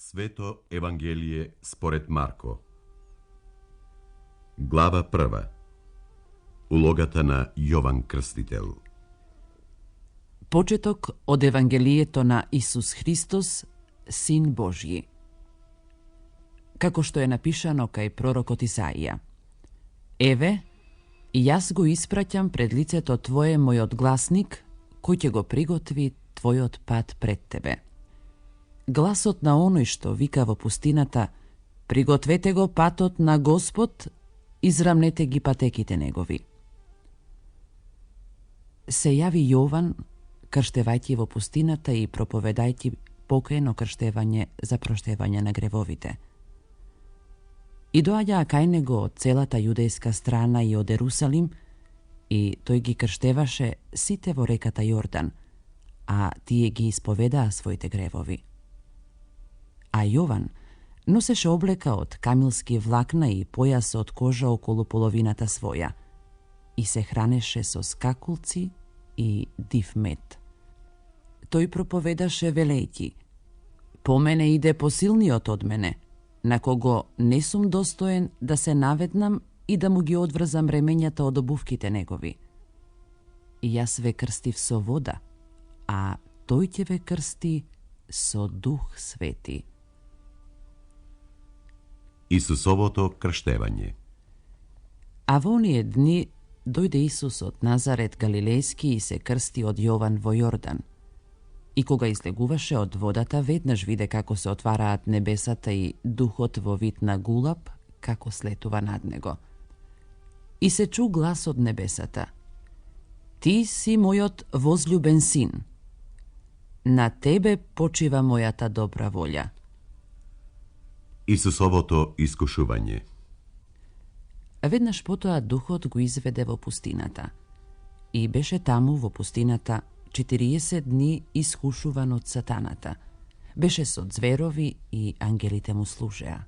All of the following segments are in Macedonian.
Свето Евангелие според Марко. Глава 1. Улогата на Јован Крстител. Почеток од Евангелието на Исус Христос, Син Божји. Како што е напишано кај пророкот Исаија. Еве, јас го испраќам пред лицето Твое мојот гласник, кој ќе го приготви Твојот пат пред Тебе. Гласот на оној што вика во пустината: пригответе го патот на Господ, израмнете ги патеките негови. Се јави Јован, крштевајќи во пустината и проповедајќи покајно крштевање за проштевање на гревовите. И доаѓаа кај него од целата јудејска страна и од Ерусалим, и тој ги крштеваше сите во реката Јордан, а тие ги исповедаа своите гревови. А Јован носеше облека од камилски влакна и појас од кожа околу половината своја и се хранеше со скакулци и див мед. Тој проповедаше велејќи: по мене иде посилниот од мене, на кого не сум достоен да се наведнам и да му ги одврзам ремењата од обувките негови. Јас ве крстив со вода, а тој ќе ве крсти со Дух Свети. Исусовото крштевање. А во оние дни дојде Исус од Назарет Галилејски и се крсти од Јован во Јордан. И кога излегуваше од водата, веднаш виде како се отвараат небесата и Духот во вид на гулаб, како слетува над него. И се чу глас од небесата: Ти си мојот возљубен син. На тебе почива мојата добра волја. Исусовото искушување. Веднаш потоа Духот го изведе во пустината. И беше таму во пустината 40 дни искушуван од сатаната. Беше со зверови и ангелите му служеа.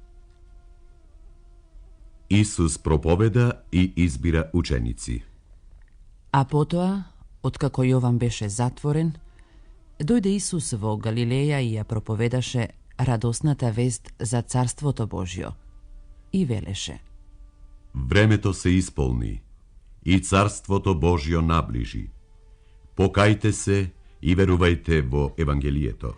Исус проповеда и избира ученици. А потоа, откако Јован беше затворен, дојде Исус во Галилеја и ја проповедаше радосната вест за Царството Божјо и велеше: Времето се исполни и Царството Божјо наближи. Покајте се и верувајте во Евангелието.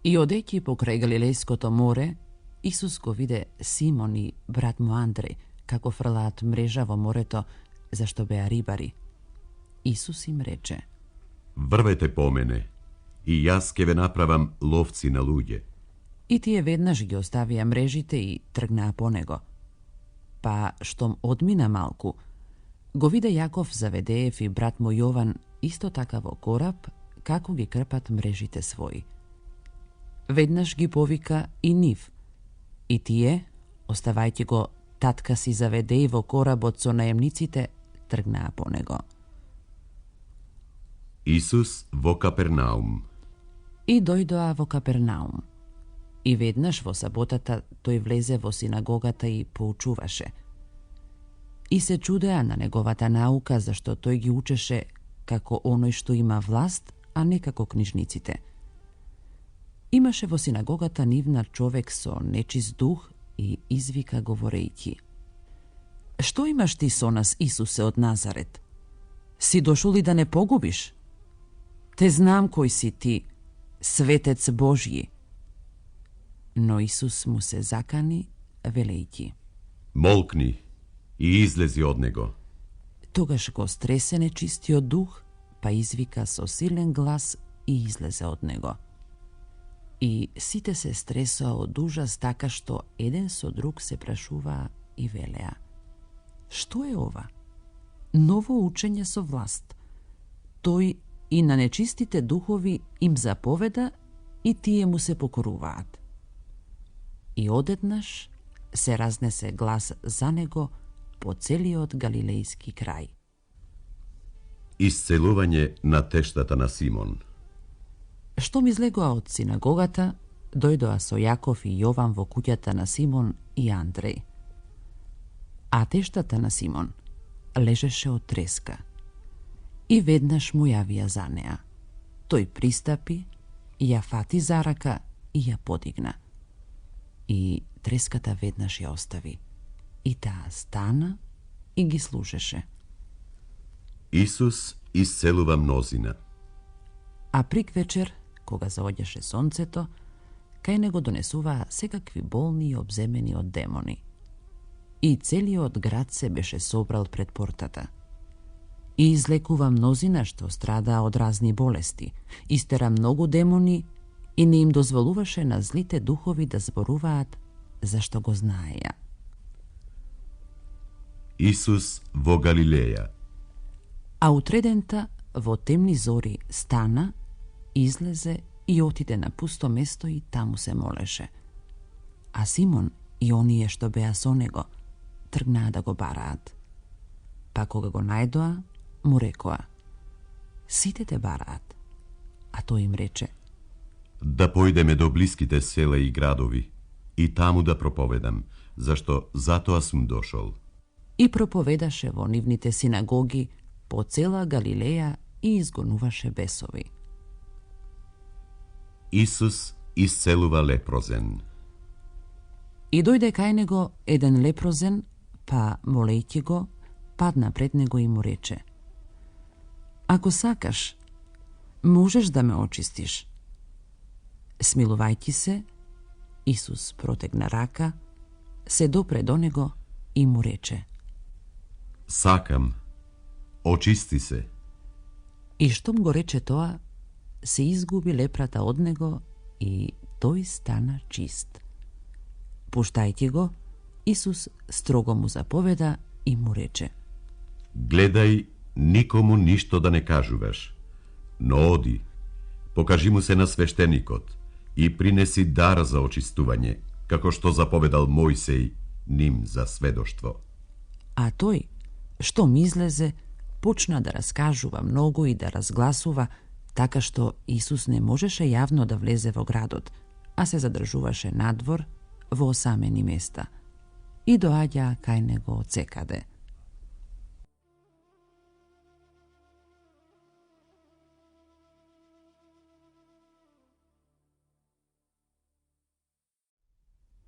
И одејќи покрај Галилејското море, Исус го виде Симон и брат му Андреј како фрлаат мрежа во морето, зашто беа рибари. Исус им рече: Врвете по мене, и јас ќе ве направам ловци на луѓе. И тие веднаш ги оставија мрежите и тргнаа по него. Па, штом одмина малку, го виде Јаков Заведеев и брат му Јован исто така во кораб, како ги крпат мрежите своји. Веднаш ги повика и нив, и тие, оставајќи го татка си Заведеј во коработ со наемниците, тргнаа по него. Исус во Капернаум. И дојдоа во Капернаум. И веднаш во саботата тој влезе во синагогата и поучуваше. И се чудеа на неговата наука, зашто тој ги учеше како оној што има власт, а не како книжниците. Имаше во синагогата нивна човек со нечист дух и извика говорејќи: Што имаш ти со нас, Исусе од Назарет? Си дошол ли да не погубиш? Те знам кој си ти, светец Божји. Но Исус му се закани, велејќи: Молкни и излези од него. Тогаш го стресе нечистиот дух, па извика со силен глас и излезе од него. И сите се стресоа од ужас, така што еден со друг се прашуваа и велеа: Што е ова? Ново учење со власт. Тој и на нечистите духови им заповеда и тие му се покоруваат. И одеднаш се разнесе глас за него по целиот галилејски крај. Исцелување на тештата на Симон. Штом излегоа од синагогата, дојдоа со Јаков и Јован во куќата на Симон и Андреј. А тештата на Симон лежеше од треска. И веднаш му јавија за неа. Тој пристапи, ја фати за рака и ја подигна. i treskata vednаш ја остави. И таа стана и ги слушаше. Исус исцелува мнозина. А прик вечер, кога заоѓаше сонцето, кај него донесуваа секакви болни и обземени од демони. И целиот град се беше собрал пред портата. И излекува мнозина што страдаа од разни болести, истера многу демони и не им дозволуваше на злите духови да зборуваат зашто го знаеја. Исус во Галилеја. А утредента во темни зори стана, излезе и отиде на пусто место и таму се молеше. А Симон и оние што беа со него тргнаа да го бараат. Па кога го најдоа, му рекоа: сите те бараат. А тој им рече: Да појдеме до блиските села и градови и таму да проповедам, зашто затоа сум дошол. И проповедаше во нивните синагоги по цела Галилеја и изгонуваше бесови. Исус исцелува лепрозен. И дојде кај него еден лепрозен, па, молејќи го, падна пред него и му рече: Ако сакаш, можеш да ме очистиш. Смилувајќи се, Исус протегна рака, се допре до него и му рече: Сакам, очисти се. И штом го рече тоа, се изгуби лепрата од него и тој стана чист. Пуштајќи го, Исус строго му заповеда и му рече: Гледај, никому ништо да не кажуваш, но оди, покажи му се на свештеникот и принеси дар за очистување, како што заповедал Мојсеј ним за сведоштво. А тој, штом излезе, почна да раскажува многу и да разгласува, така што Исус не можеше јавно да влезе во градот, а се задржуваше надвор во осамени места. И доаѓа кај него од секаде.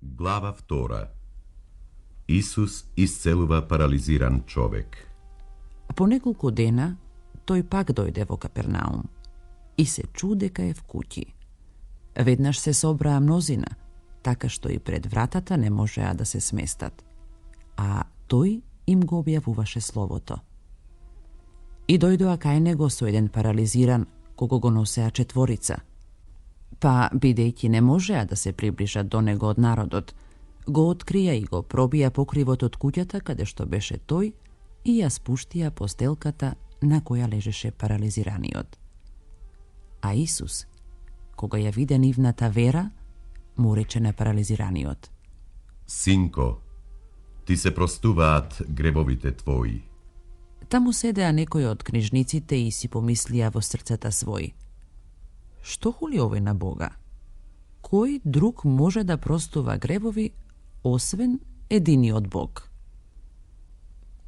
Глава 2. Исус исцелува парализиран човек. По неколку дена тој пак дојде во Капернаум и се чу дека е в куќи. Веднаш се собраа мнозина, така што и пред вратата не можеа да се сместат, а тој им го објавуваше словото. И дојдоа кај него со еден парализиран, кого го носеа четворица. Па, бидејќи не можеа да се приближат до него од народот, го открија и го пробија покривот од куќата каде што беше тој и ја спуштија постелката на која лежеше парализираниот. А Исус, кога ја виде нивната вера, му рече на парализираниот: Синко, ти се простуваат гребовите твои. Таму седеа некои од книжниците и си помислија во срцата своји: што хули овој на Бога? Кој друг може да простува гребови, освен единиот Бог?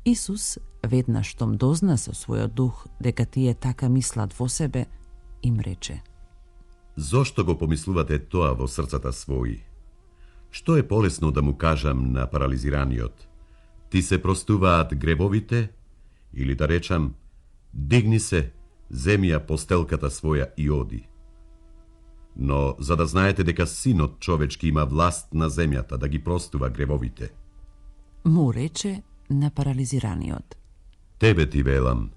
Исус, веднаш штом дозна со својот дух дека тие така мислат во себе, им рече: Зошто го помислувате тоа во срцата своји? Што е полесно да му кажам на парализираниот: ти се простуваат гребовите, или да речам: дигни се, земи ја постелката своја и оди? Но за да знаете дека Синот човечки има власт на земјата да ги простува гребовите. Му рече на парализираниот: Тебе ти велам,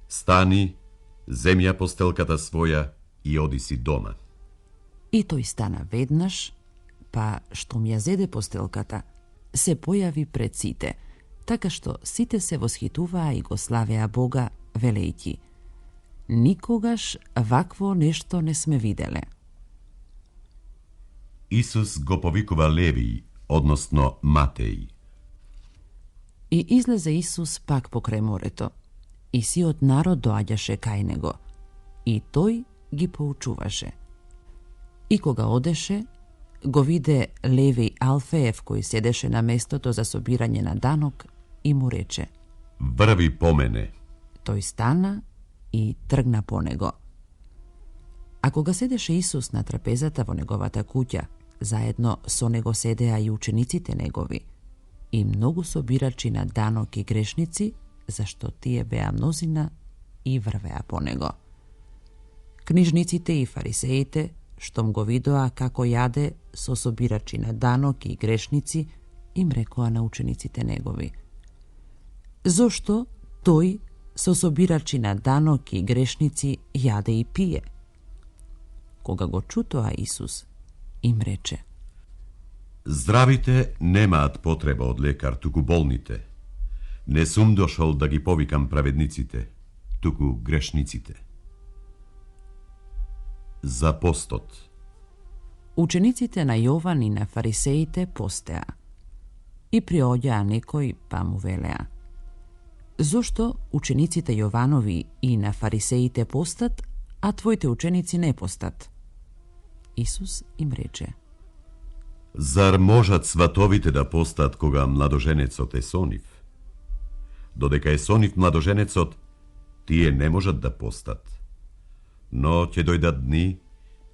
стани, земи ја постелката своја и оди си дома. И тој стана веднаш, па штом ја зеде постелката, се појави пред сите, така што сите се восхитуваа и го славеа Бога, велејќи: никогаш вакво нешто не сме виделе. Исус го повикува Левиј, односно Матеј. И излезе Исус пак покрај морето, и сиот народ доаѓаше кај него, и тој ги поучуваше. И кога одеше, го виде Левиј Алфеев кој седеше на местото за собирање на данок и му рече: Врви по мене. Тој стана и тргна по него. А кога седеше Исус на трапезата во неговата куќа, zajedno со него седеа и учениците негови, и многу собирачи на данок и грешници, зашто тие беа мнозина и врвеа по него. Книжниците и фарисеите, штом го видоа како јаде со собирачи на данок и грешници, им рекоа на учениците негови: зошто тој со собирачи на данок и грешници јаде и пие? Кога го чу тоа Исус, им рече: Здравите немаат потреба од лекар, туку болните. Не сум дошол да ги повикам праведниците, туку грешниците. За постот. Учениците на Јован и на фарисеите постеа. И приоѓаа некој, па му велеа: зошто учениците Јованови и на фарисеите постат, а твоите ученици не постат? Исус им рече: Зар можат сватовите да постат кога младоженецот е со нив? Додека е со нив младоженецот, тие не можат да постат. Но ќе дојдат дни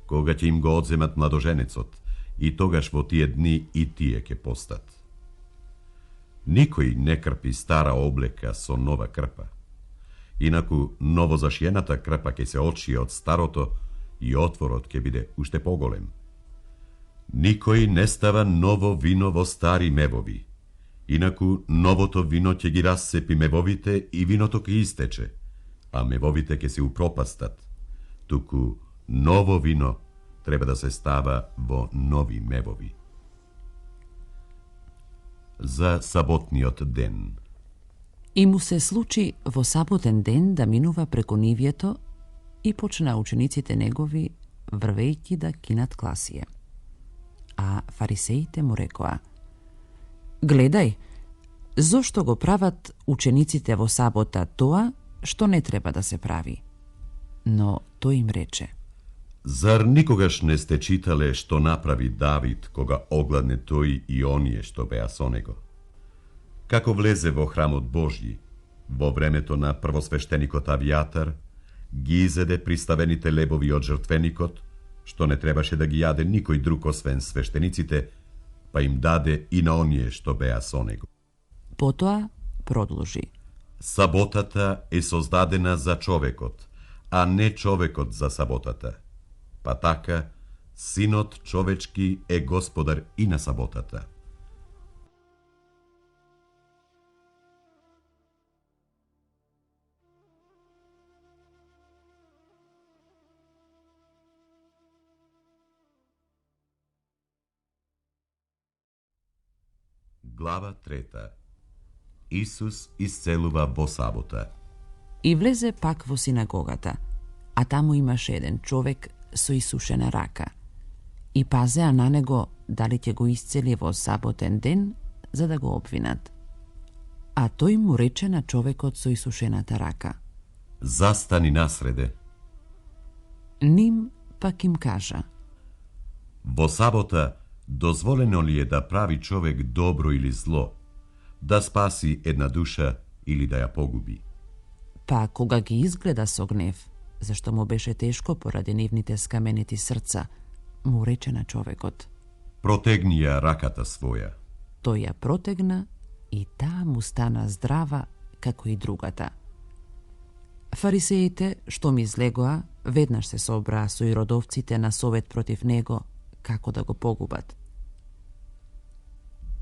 кога ќе им го одземат младоженецот, и тогаш во тие дни и тие ќе постат. Никој не крпи стара облека со нова крпа. Инаку новозашјената крпа ќе се очие од старото и отворот ќе биде уште поголем. Никој не става ново вино во стари мевови. Инаку новото вино ќе ги рассепи мевовите и виното ќе истече, а мевовите ќе се упропастат. Туку ново вино треба да се става во нови мевови. За саботниот ден. И му се случи во саботен ден да минува преку нивјето и почна учениците негови врвејќи да кинат класие. А фарисеите му рекоа: гледај, зошто го прават учениците во сабота тоа што не треба да се прави? Но тој им рече: Зар никогаш не сте читале што направи Давид кога огладне тој и оние што беа со него? Како влезе во храмот Божји, во времето на првосвештеникот Авијатар, ги изеде приставените лебови од жртвеникот, што не требаше да ги јаде никој друг освен свештениците, па им даде и на оние што беа со него. Потоа продолжи: Саботата е создадена за човекот, а не човекот за саботата. Па така, Синот човечки е господар и на саботата. Глава 3. Исус исцелува во сабота. И влезе пак во синагогата, а таму имаше еден човек со исушена рака. И пазеа на него дали ќе го исцели во саботен ден, за да го обвинат. А тој му рече на човекот со исушената рака: Застани насреде. Ним пак им кажа: Во сабота дозволено ли е да прави човек добро или зло, да спаси една душа или да ја погуби? Па кога ги изгледа со гнев, зашто му беше тешко поради нивните скаменети срца, му рече на човекот: Протегни ја раката своја. Тој ја протегна и таа му стана здрава како и другата. Фарисеите, што ми излегоа, веднаш се собраа со иродовците на совет против него, како да го погубат.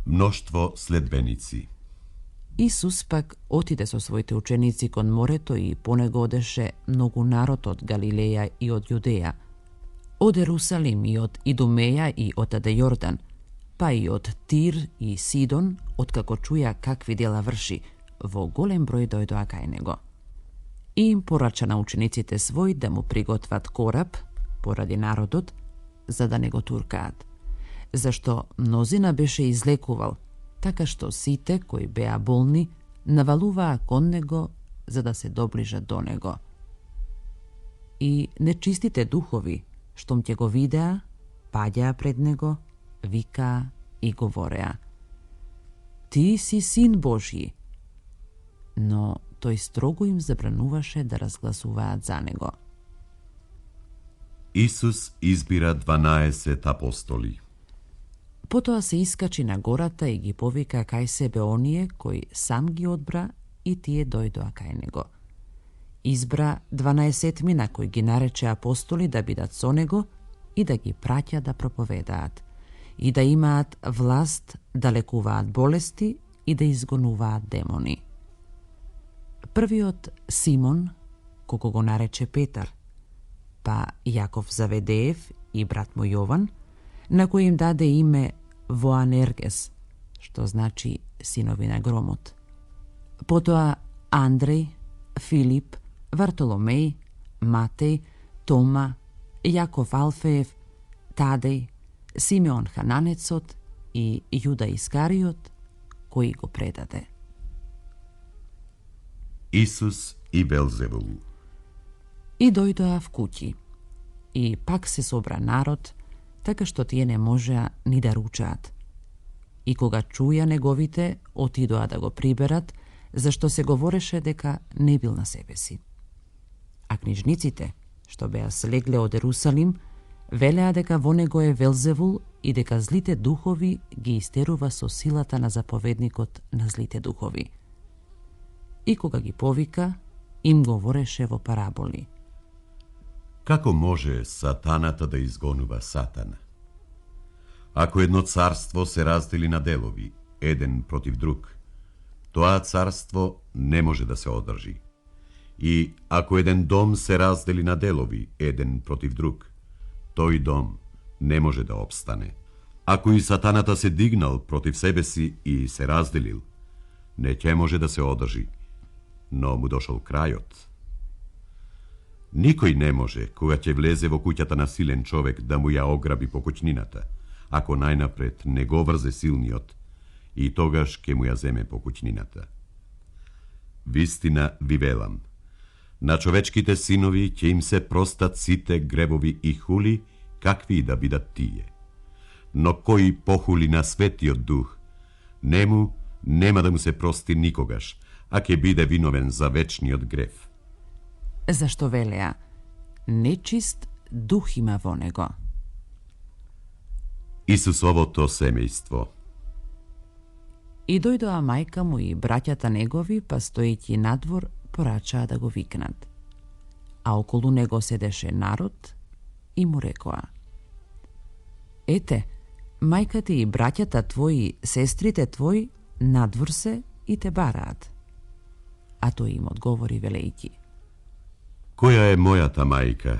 Мноштво следбеници. Исус пак отиде со своите ученици кон морето и по него одеше многу народ од Галилеја и од Јудеја, од Ерусалим и од Идумеја и од Аде Јордан, па и од Тир и Сидон, откако чуја какви дела врши, во голем број дојдоа кај него. И им порача на учениците своји да му приготват кораб, поради народот, за да не го туркаат, зашто мнозина беше излекувал, така што сите кои беа болни навалуваа кон него за да се доближат до него. И нечистите духови, штом ќе го видеа, паѓаа пред него, викаа и говореа: Ти си син Божји. Но тој строго им забрануваше да разгласуваат за него. Исус избира 12 апостоли. Potom se iskači na gorata i gi povika kaj sebe onije, koji sam gi odbra i tije dojdoa kaj nego. Izbra 12 mina koji gi nareče apostoli da bidat sonego i da gi pratja da propovedaat i da imaat vlast da lekuvaat bolesti i da izgonuvaat demoni. Prvi od Simon, kogo go nareče Petar, pa Jakov Zavedejev i brat mu Jovan, na kojim dade ime Boanerges, što znači sinovi na gromot. Potom Andrej, Filip, Vartolomej, Matej, Toma, Jakov Alfejev, Tadej, Simeon Hananecot i Juda Iskariot, koji go predade. Isus i Belzebul. I dojdoa v kući. I pak se sobra narod, taka što tije ne možea ni da ručat. I koga čuja negovite, otidoa da go priberat, zašto se govoreše deka ne bil na sebesi. A knjižnicite, što beja slegle od Jerusalim, velea deka vonego je Velzevul i deka zlite duhovi gi isteruva so silata na zapovednikot na zlite duhovi. I koga gi povika, im govoreše vo paraboli. Kako može satanata da izgonuva satana? Ako jedno carstvo se razdeli na delovi, jedan protiv drug, toa carstvo ne može da se održi. I ako jedan dom se razdeli na delovi, jedan protiv drug, toj dom ne može da opstane. Ako i satanata se dignal protiv sebe si i se razdelil, neće može da se održi, no mu došao krajot. Nikoj ne može, koga će vleze vo kućata nasilen čovek da mu ja ograbi pokućninata, ako najnapred ne govrze silniot i togaš ke mu ja zeme pokućninata. Vistina vi velam, na čovečkite sinovi će im se prostat site grebovi i huli, kakvi da bidat tije. No koji pohuli na svetiot duh, nemu nema da mu se prosti nikogaš, ak je bide vinoven za večniot grev. Zašto velea, nečist duh ima vonego. Isusovo to semejstvo. I dojdoa majka mu i braćata negovi, pa stojići nadvor, porača da go viknat. A okolu nego sedeše narod i mu rekoa: Ete, majka ti i braćata tvoji, sestrite tvoji, nadvor se i te barat. A to im odgovori velejki: Koja je moja ta majka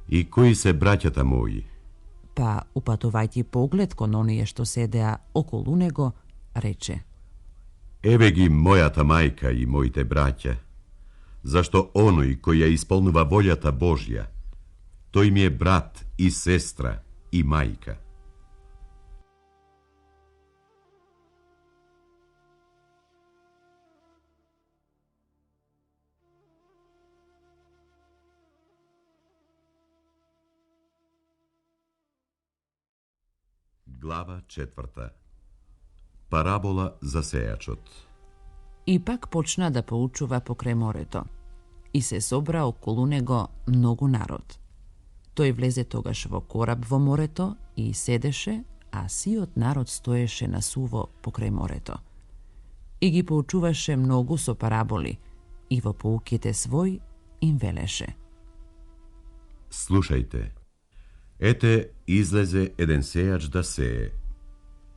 i koji se braćata moji? Pa upatovajti pogled kon onije što sedea okolu nego, reče: Eve gi moja ta majka i moji te braća, zašto onoj koja ispolnuva voljata Božja, to im je brat i sestra i majka. Glava 4. Parabola za sejačot. Ipak počna da poučuva pokraj moreto. I se sobra okolu nego mnogu narod. Toj vleze togaš vo korab vo moreto i sedeše, a siot narod stoješe na suvo pokraj moreto. I gi poučuvaše mnogu so paraboli, i vo poukite svoj im veleše: Slušajte, ete izleze eden sejač da seje,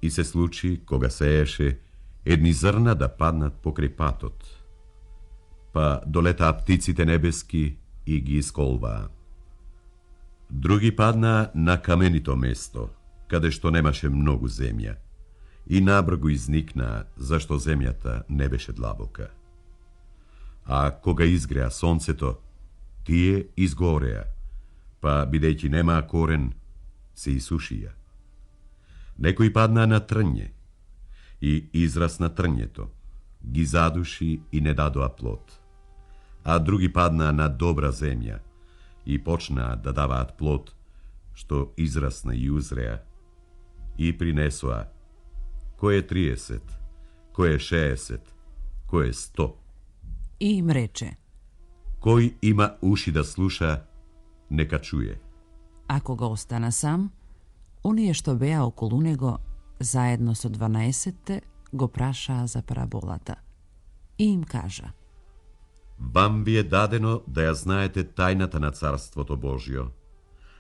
i se sluči, koga seješe, edni zrna da padnat pokraj patot. Pa doleta pticite nebeski i gi iskolva. Drugi padna na kamenito mesto, kade što nemaše mnogu zemlja, i nabrgo iznikna, zašto zemljata ne beše dlaboka. A koga izgreja sonceto, tije izgoreja, pa bideći nema koren, se isušija. Nekoj padna na trnje, i izras na trnjeto, gi zaduši i ne dadoa plot. A drugi padna na dobra zemlja, i počna da davaat plot, što izrasna i uzreja, i prinesoa, ko je 30, ko je 60, ko je 100. I im reče: Koji ima uši da sluša, neka čuje. Ako ga ostana sam, onije što beja okolu nego заедно со 12 го прашаа за параболата. И им кажа: Вам ви е дадено да ја знаете тајната на Царството Божјо,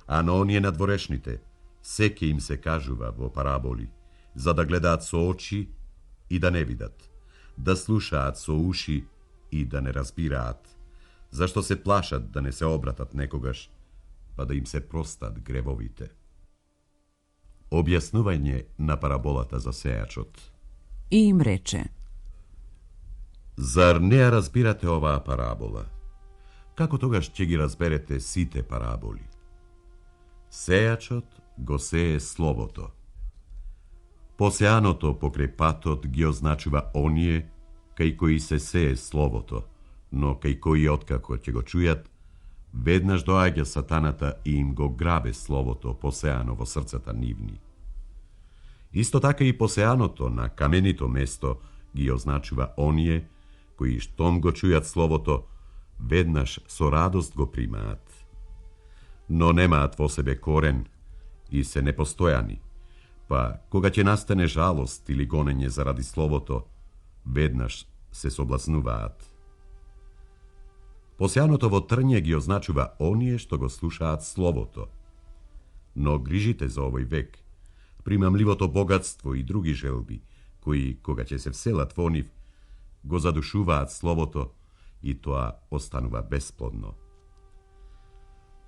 а на оние надворешните, секе им се кажува во параболи, за да гледаат со очи и да не видат, да слушаат со уши и да не разбираат, зашто се плашат да не се обратат некогаш, па да им се простат гревовите. Објаснување на параболата за сејачот. И им рече: Зар не ја разбирате оваа парабола? Како тогаш ќе ги разберете сите параболи? Сејачот го сее словото. Посеаното покрај патот ги означува оние кај кои се сее словото, но кај кои откако ќе го чујат, веднаш доаѓа сатаната и им го грабе словото посеано во срцата нивни. Исто така и посеаното на каменито место ги означува оние кои штом го чујат словото, веднаш со радост го примаат. Но немаат во себе корен и се непостојани, па кога ќе настане жалост или гонење заради словото, веднаш се собласнуваат. Посеаното во трње ги означува оние што го слушаат словото. Но грижите за овој век, примамливото богатство и други желби, кои, кога ќе се вселат во нив, го задушуваат словото и тоа останува бесплодно.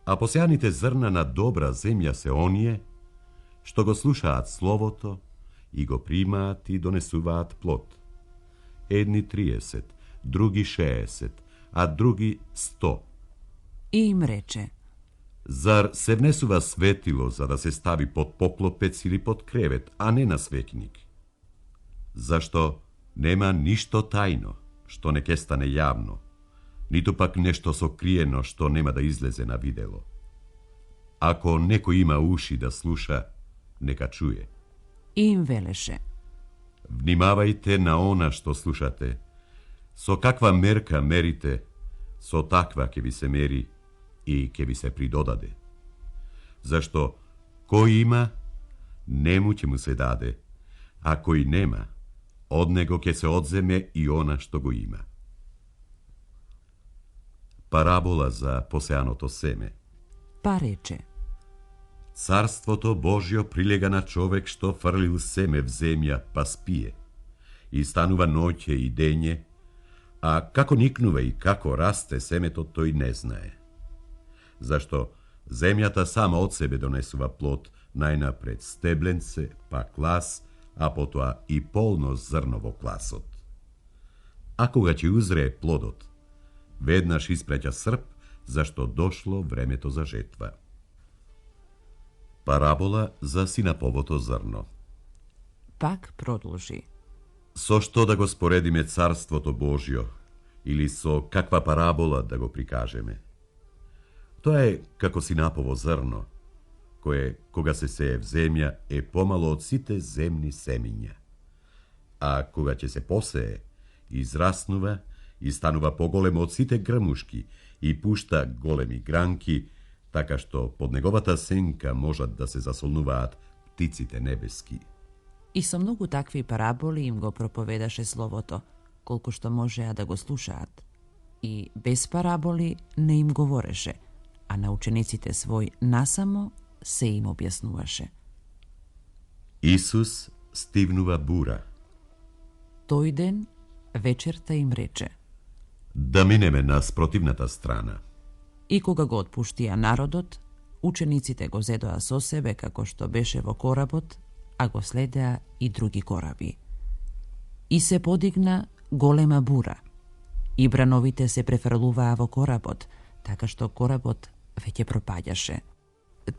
А посеаните зрна на добра земја се оние што го слушаат словото и го примаат и донесуваат плод. Едни 30, други 60, а други 100. И им рече: Зар се внесува светило за да се стави под поклопец или под кревет, а не на светник? Зашто нема ништо тајно што не ќе стане јавно, ниту пак нешто сокриено што нема да излезе на видело. Ако некој има уши да слуша, нека чуе. И им велеше: Внимавајте на она што слушате. Со каква мерка мерите, со таква ќе ви се мери и ќе ви се придодаде. Зашто кој има, нему ќе му се даде, а кој нема, од него ќе се одземе и она што го има. Парабола за посеаното семе. Па рече: Царството Божјо прилега на човек што фрлил семе в земја, па спие, и станува ноќе и дење, а како никнува и како расте семето, тој не знае. Зашто земјата сама од себе донесува плод, најнапред стебленце, па клас, а потоа и полно зрно во класот. А кога ќе узрее плодот, веднаш испреќа срп, зашто дошло времето за жетва. Парабола за синаповото зрно. Пак продолжи: Со што да го споредиме Царството Божјо, или со каква парабола да го прикажеме? Тоа е како синапово зрно, кое, кога се сее в земја, е помало од сите земни семиња. А кога ќе се посее, израснува и станува поголемо од сите грмушки и пушта големи гранки, така што под неговата сенка можат да се засолнуваат птиците небески. И со многу такви параболи им го проповедаше словото, колку што можеа да го слушаат. И без параболи не им говореше, а на учениците свој насамо се им објаснуваше. Исус стивнува бура. Тој ден вечерта им рече: Да минеме на спротивната страна. И кога го отпуштија народот, учениците го зедоа со себе како што беше во коработ, а го следеа и други кораби. И се подигна голема бура, и брановите се префрлуваа во коработ, така што коработ веќе пропаѓаше.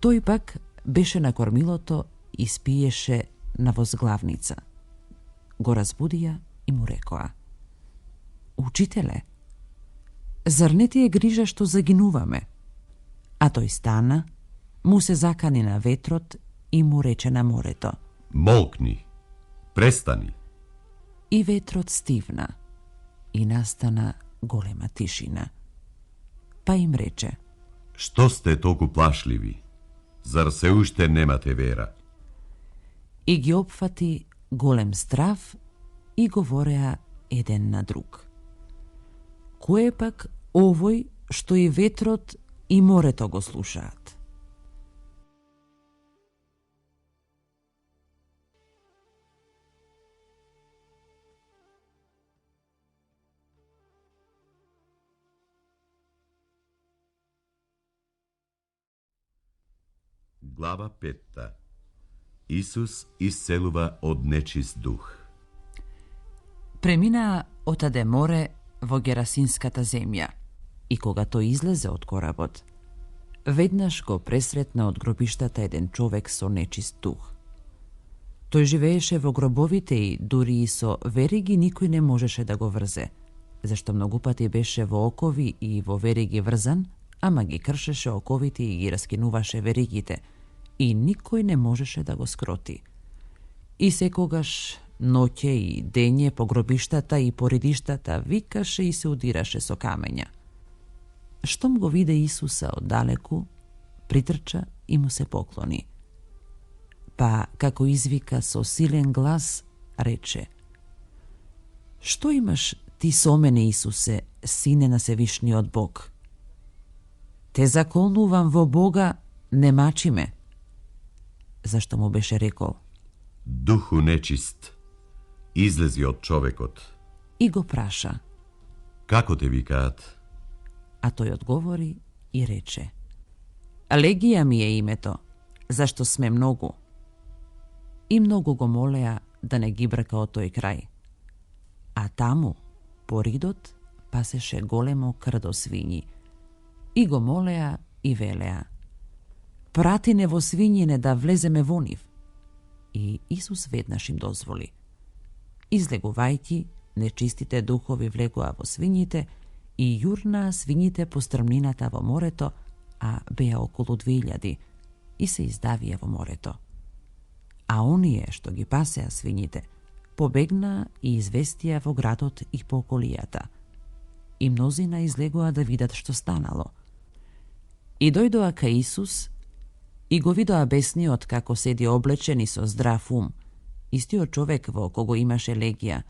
Тој пак беше на кормилото и спиеше на возглавница. Го разбудија и му рекоа: Учителе, зар не ти е грижа што загинуваме? А тој стана, му се закани на ветрот и му рече на морето: Молкни, престани. И ветрот стивна и настана голема тишина. Па им рече: Што сте толку плашливи? Зар се уште немате вера? и ги опфати голем страв и говореа еден на друг. Кој е пак овој што и ветрот и морето го слушаат? Глава 5. Исус исцелува од нечист дух. Преминаа отаде море во Герасинската земја и кога тој излезе од коработ, веднаш го пресретна од гробиштата еден човек со нечист дух. Тој живееше во гробовите и дури и со вериги никој не можеше да го врзе, зашто многу пати беше во окови и во вериги врзан, ама ги кршеше оковите и ги раскинуваше веригите, и никој не можеше да го скроти. И секогаш ноќе и дење по гробиштата и по редиштата викаше и се удираше со камења. Штом го виде Исуса оддалеку, притрча и му се поклони. Па, како извика со силен глас, рече: "Што имаш ти со мене, Исусе, сине на Севишниот Бог? Те заколнувам во Бога, не мачи ме." Зашто му беше рекол: "Духу нечист, излези од човекот." И го праша. "Како те викаат?" А тој одговори и рече: "Легија ми е името, зашто сме многу." И многу го молеа да не ги брка од тој крај. А таму, по ридот, пасеше големо крдо свињи. И го молеа и велеа: "Прати не во свињине да влеземе во нив." И Исус веднаш им дозволи. Излегувајќи, нечистите духови влегоа во свињите и јурнаа свињите по стрмнината во морето, а беа околу 2000, и се издавија во морето. А оние што ги пасеа свињите, побегнаа и известија во градот и по околијата. И мнозина излегоа да видат што станало. И дојдоа кај Исус и го видоа бесниот како седи облечен и со здрав ум, истиот човек во кого имаше легија,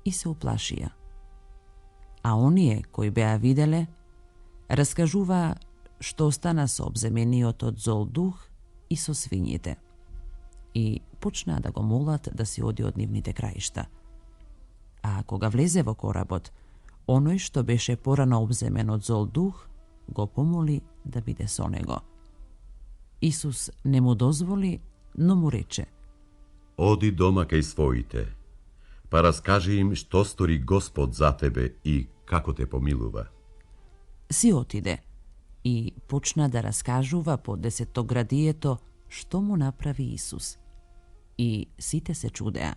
и се уплашија. А оние кои беа виделе, раскажуваа што остана со обземениот од зол дух и со свињите. И почнаа да го молат да си оди од нивните краишта. А кога влезе во коработ, оној што беше порано обземен од зол дух, го помоли да биде со него. Исус не му дозволи, но му рече: "Оди дома кај своите, па раскажи им што стори Господ за тебе и како те помилува." Си отиде и почна да раскажува по десетоградието што му направи Исус. И сите се чудеа.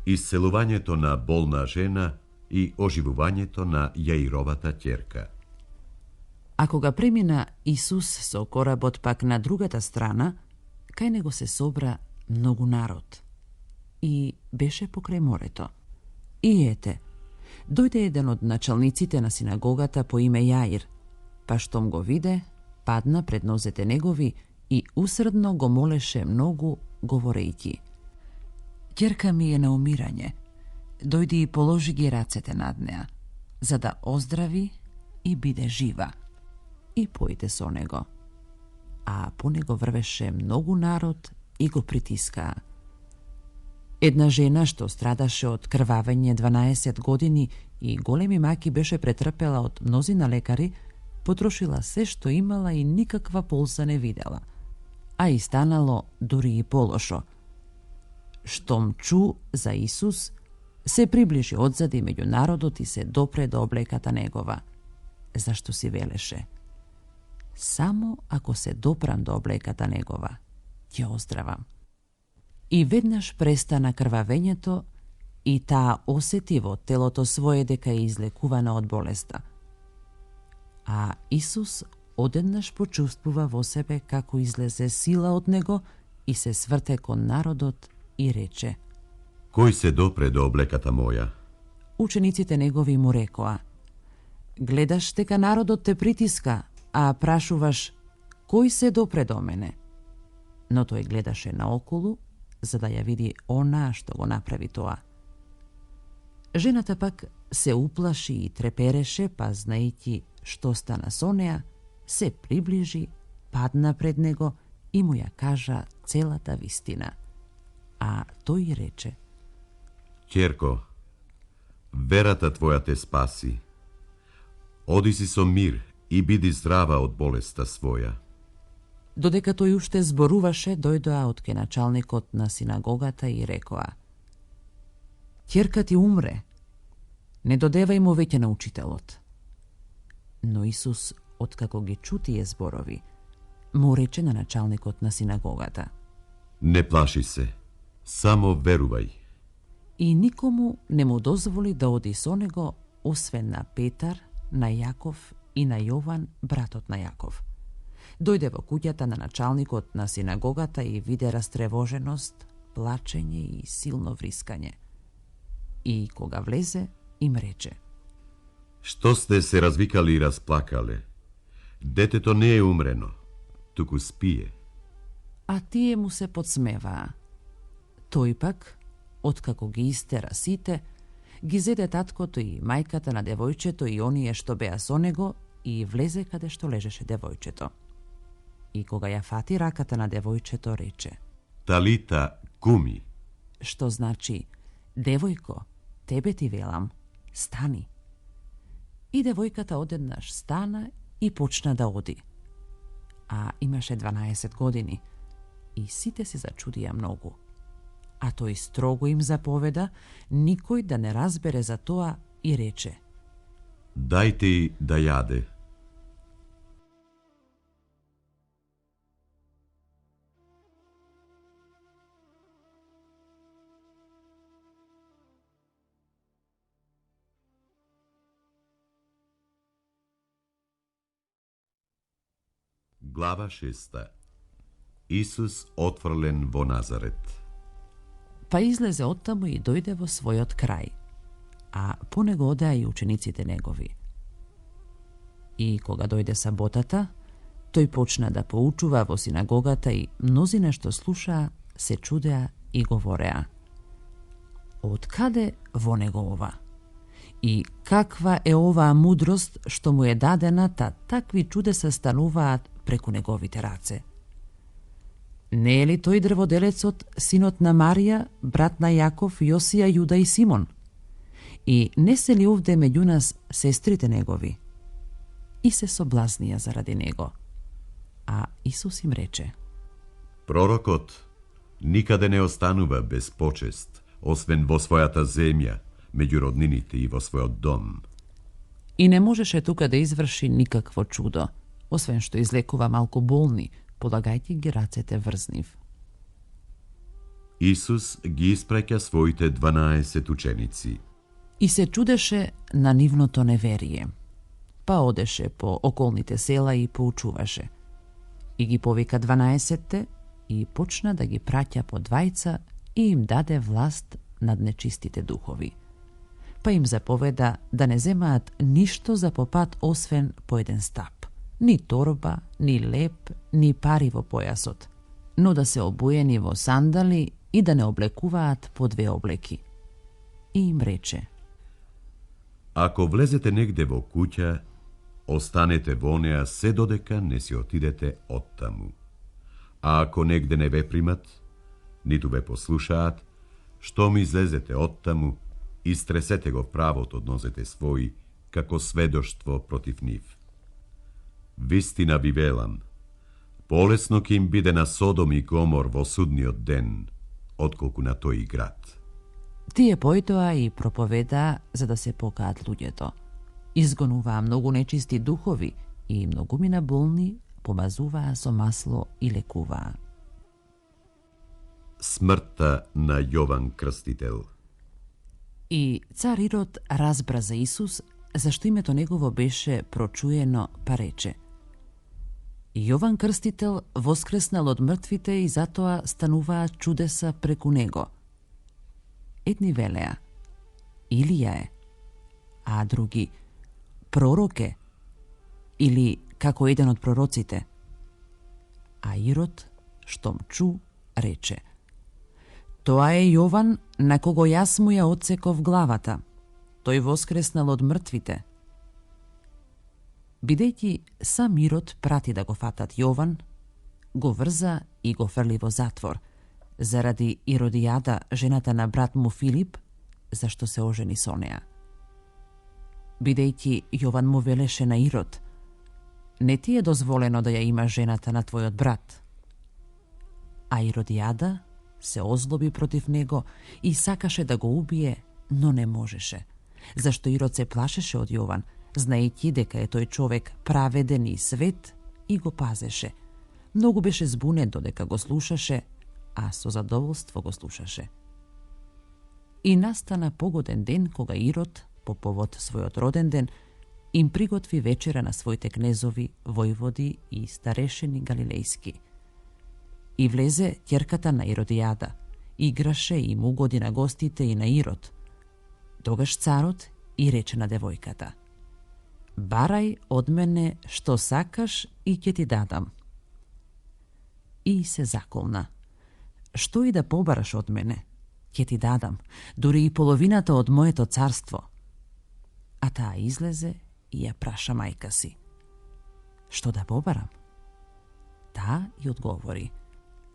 Исцелувањето на болна жена и оживувањето на Јаировата ќерка. А кога премина Исус со коработ пак на другата страна, кај него се собра многу народ. И беше покрај морето. И ете, дојде еден од началниците на синагогата по име Јаир, па штом го виде, падна пред нозете негови и усредно го молеше многу, говорејќи: "Ќерка ми е на умирање, дојди и положи ги рацете над неа, за да оздрави и биде жива." И појде со него. А по него врвеше многу народ и го притискаа. Една жена што страдаше од крвавење 12 години и големи маки беше претрпела од мнозина лекари, потрошила се што имала и никаква полза не видела, а и станало дури и полошо. Штом чу за Исус, се приближи одзади меѓу народот и се допре до облеката негова, зашто си велеше: "Само ако се допрам до облеката негова, ќе оздравам." И веднаш престана крвавењето и таа осети во телото свое дека е излекувана од болеста. А Исус одеднаш почувствува во себе како излезе сила од него и се сврте кон народот и рече: "Кој се допре до облеката моја?" Учениците негови му рекоа: "Гледаш дека народот те притиска, а прашуваш: кој се допре до мене?" no toј гледаше наоколу, за да ја види она што го направи тоа. Жената пак се уплаши и трепереше, па знаејќи што стана со неа, се приближи, падна пред него и му ја кажа целата вистина. А тој рече: Ќерко, верата твоја те спаси. Оди си со мир и биди здрава од болеста своја. Додека тој уште зборуваше, дојдоа од ке началникот на синагогата и рекоа: Ќерка ти умре, не додевај му веќе на учителот. Но Исус, откако ги чу тие зборови, му рече на началникот на синагогата: Не плаши се, само верувај. И никому не му дозволи да оди со него, освен на Петар, на Јаков и на Јован, братот на Јаков. Дојде во куќата на началникот на синагогата и виде растревоженост, плачење и силно врискање. И кога влезе, им рече: Што сте се развикали и расплакале? Детето не е умрено, туку спие. А тие му се подсмеваа. Тој пак, откако ги истера сите, ги зеде таткото и мајката на девојчето и оние што беа со него и влезе каде што лежеше девојчето. И кога ја фати раката на девојчето, рече: Талита куми. Што значи: Девојко, тебе ти велам, стани. И девојката одеднаш стана и почна да оди. А имаше 12 години и сите се зачудија многу. А тој строго им заповеда никој да не разбере за тоа и рече: Дајте и да јаде. Глава 6. Исус отфрлен во Назарет. Па излезе оттаму и дојде во својот крај, а по него одеа и учениците негови. И кога дојде саботата, тој почна да поучува во синагогата и мнозина што слушаа се чудеа и говореа: Од каде во него ова? И каква е оваа мудрост што му е дадена, та такви чудеса стануваат преку неговите раце? Не е ли тој дрводелецот, синот на Марија, брат на Јаков, Јосија, Јуда и Симон? И не се ли овде меѓу нас сестрите негови? И се соблазнија заради него. А Исус им рече: Пророкот никаде не останува без почест, освен во својата земја, меѓу роднините и во својот дом. И не можеше тука да изврши никакво чудо, освен што излекува малку болни, полагајќи ги рацете врз нив. Исус ги испраќа своите 12 ученици. И се чудеше на нивното неверие. Па одеше по околните села и поучуваше. И ги повика 12-те и почна да ги праќа по двајца и им даде власт над нечистите духови. Па им заповеда да не земаат ништо за попат освен по еден стап. Ни торба, ни леп, ни пари во појасот, но да се обуени во сандали и да не облекуваат по 2 облеки. И им рече: Ако влезете негде во куќа, останете во неа се додека не си отидете оттаму. А ако негде не ве примат, ниту ве послушаат, што ми излезете оттаму, истресете го правот од нозете своји, како сведоштво против нив. Вистина ви велам, полесно ќе им биде на Содом и Гомор во судниот ден, отколку на тој град. Тие појдоа и проповедаа за да се покаат луѓето. Изгонуваа многу нечисти духови и многумина болни помазуваа со масло и лекуваа. Смртта на Јован Крстител. И цар Ирод разбра за Исус, зашто името негово беше прочуено, па рече: Јован Крстител воскреснал од мртвите и затоа стануваат чудеса преку него. Едни велеа: Илија е, а други: пророк е, или како еден од пророците. А Ирод štom ču, reče: Тоа е Јован, на кого јас му ја одсеков главата. Тој воскреснал од мртвите. Бидејќи сам Ирод прати да го фатат Јован, го врза и го фрли во затвор, заради Иродијада, жената на брат му Филип, зашто се ожени со неа. Бидејќи Јован му велеше на Ирод: Не ти е дозволено да ја има жената на твојот брат. А Иродијада се озлоби против него и сакаше да го убие, но не можеше, зашто Ирод се плашеше од Јован, знаејќи дека е тој човек праведен и свет, и го пазеше. Многу беше збунет додека го слушаше, а со задоволство го слушаше. И настана погоден ден кога Ирод, по повод својот роден ден, им приготви вечера на своите кнезови, војводи и старешени галилејски. И влезе ќерката на Иродијада, играше и му угоди на гостите и на Ирод. Тогаш царот и рече на девојката: Барај од мене што сакаш и ќе ти дадам. И се заколна: Што и да побараш од мене, ќе ти дадам, дури и половината од моето царство. А таа излезе и ја праша мајка си: Што да побарам? Таа и одговори: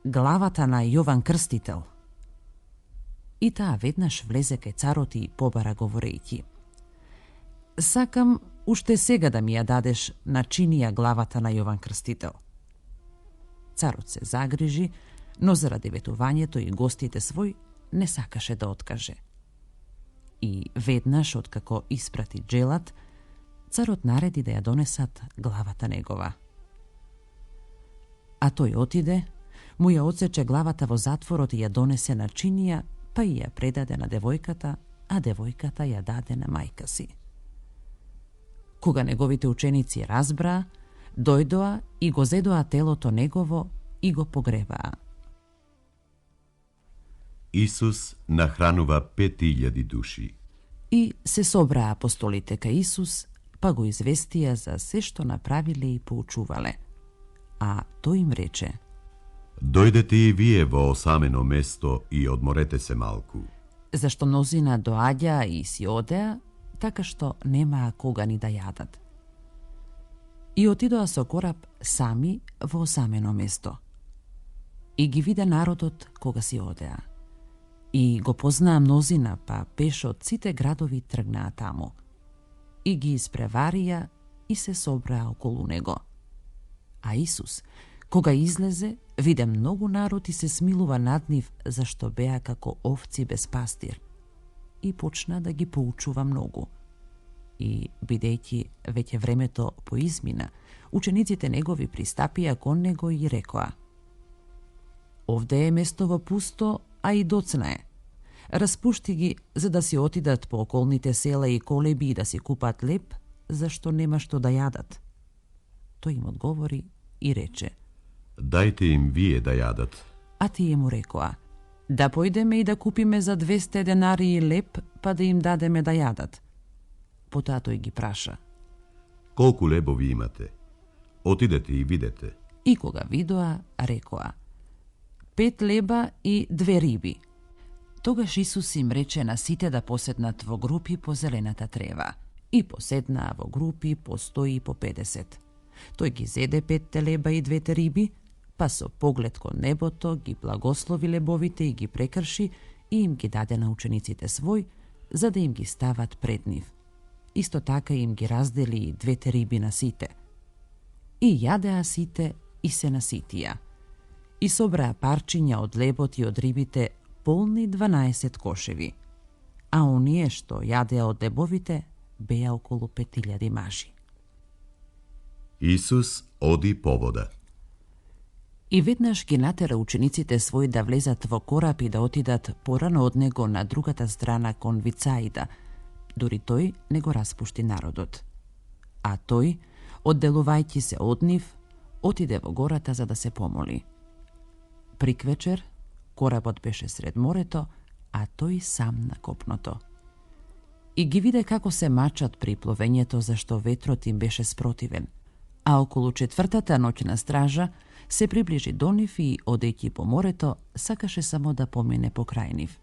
Главата на Јован Крстител. И таа веднаш влезе кај царот и побара говорејќи: Сакам уште сега да ми ја дадеш на чинија главата на Јован Крстител. Царот се загрижи, но заради ветувањето и гостите свој не сакаше да откаже. И веднаш откако испрати джелат, царот нареди да ја донесат главата негова. А тој отиде, му ја одсече главата во затворот и ја донесе на чинија, па и ја предаде на девојката, а девојката ја даде на мајка си. Кога неговите ученици разбраа, дојдоа и го зедоа телото негово и го погребаа. Исус нахранува 5000 души. И се собраа апостолите кај Исус, па го известија за се што направиле и поучувале. А тој им рече: Дојдете и вие во осамено место и одморете се малку. Зашто мнозина доаѓаа и си одеа, така што немаа кога ни да јадат. И отидоа со кораб сами во осамено место. И ги виде народот кога си одеа. И го познаа мнозина, па пеше од сите градови тргнаа таму. И ги испреварија и се собраа околу него. А Исус, кога излезе, виде многу народ и се смилува над нив, зашто беа како овци без пастир. И почна да ги поучува многу. И, бидејќи веќе времето поизмина, учениците негови пристапија кон него и рекоа: Овде е местово пусто, а и доцна е. Распушти ги, за да си отидат по околните села и колеби и да си купат леп, зашто нема што да јадат. Тој им одговори и рече: Дајте им вие да јадат. А тие му рекоа: Да појдеме и да купиме за 200 денари и леп, па да им дадеме да јадат. Потоа тој ги праша: Колку лебови имате? Отидете и видете. И кога видоа, рекоа: 5 леба и 2 риби. Тогаш Исус им рече на сите да поседнат во групи по зелената трева. И поседнаа во групи по 100 и по 50. Тој ги зеде 5 леба и 2 риби, па со поглед кон небото ги благослови лебовите и ги прекрши и им ги даде на учениците свој, за да им ги стават пред нив. Исто така им ги раздели и 2 риби на сите. И јадеа сите и се наситија. И собраа парчиња од лебот и од рибите полни 12 кошеви. А оние што јадеа од лебовите беа околу 5000 мажи. Исус оди по вода. И веднаш ги натера учениците своји да влезат во кораб и да отидат порано од него на другата страна кон Вицаида, дури тој не го распушти народот. А тој, одделувајќи се од нив, отиде во гората за да се помоли. Приквечер, коработ беше сред морето, а тој сам на копното. И ги виде како се мачат при пловењето, зашто ветрот им беше спротивен, a околу четвртата ноќна стража се приближи до нив и, одејќи по морето, сакаше само да помине покрај нив.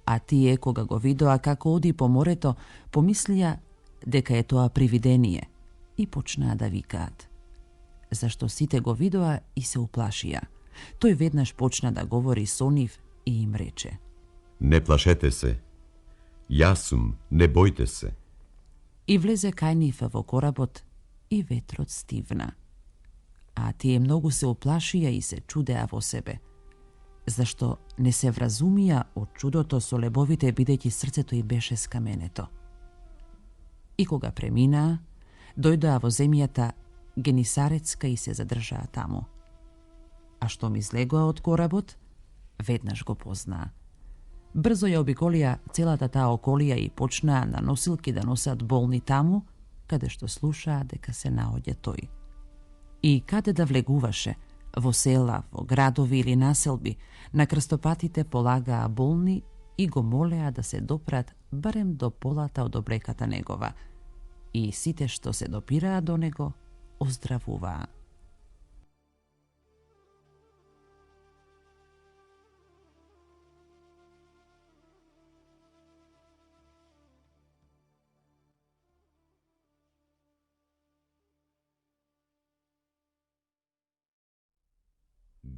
А тие, кога го видоа како оди по морето, помислија дека е тоа привидение и почнаа да викаат. Зашто сите го видоа и се уплашија. Тој веднаш почна да говори со нив и им рече: Не плашете се. Јас сум, не бојте се. И влезе кај нив во коработ и ветрот стивна. А тие многу се уплашија и се чудеа во себе, зашто не се вразумија од чудото со лебовите, бидејќи срцето ѝ беше скаменето. И кога преминаа, дојдоа во земјата Генисарецка и се задржаа таму. А што ми излегоа од коработ, веднаш го познаа. Брзо ја обиколија целата таа околија и почнаа на носилки да носат болни таму, каде што слушаа дека се наоѓа тој. И каде да влегуваше, во села, во градови или населби, на крстопатите полагаа болни и го молеа да се допрат барем до полата од облеката негова. И сите што се допираа до него, оздравуваа.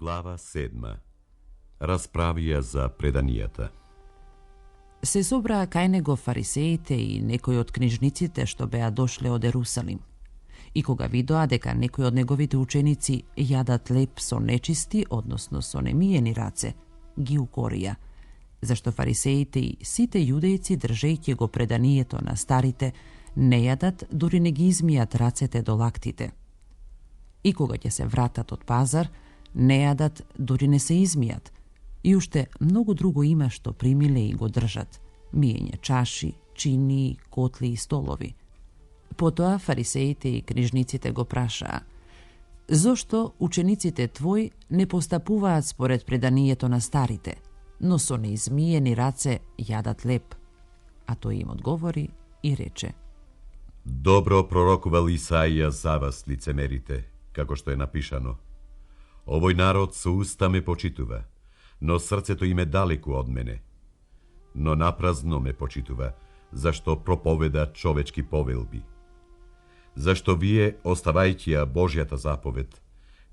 Глава 7. Расправија за преданијата. Се собраа кај него фарисеите и некои од книжниците што беа дошле од Ерусалим. И кога видоа дека некои од неговите ученици јадат леп со нечисти, односно со немиени раце, ги укорија, зашто фарисеите и сите јудејци, држејќи го преданието на старите, не јадат, дури не ги измијат рацете до лактите. И кога ќе се вратат од пазар, не јадат, дури не се измијат, и уште многу друго има што примиле и го држат, миење чаши, чини, котли и столови. Потоа фарисеите и книжниците го прашаа: зошто учениците твои не постапуваат според преданието на старите, но со неизмиени раце јадат леп? А тој им одговори и рече: Добро пророкувал Исаија за вас, лицемерите, како што е напишано. Овој народ со уста ме почитува, но срцето им е далеку од мене. Но напразно ме почитува, зашто проповеда човечки повелби. Зашто вие, оставајќи ја Божјата заповед,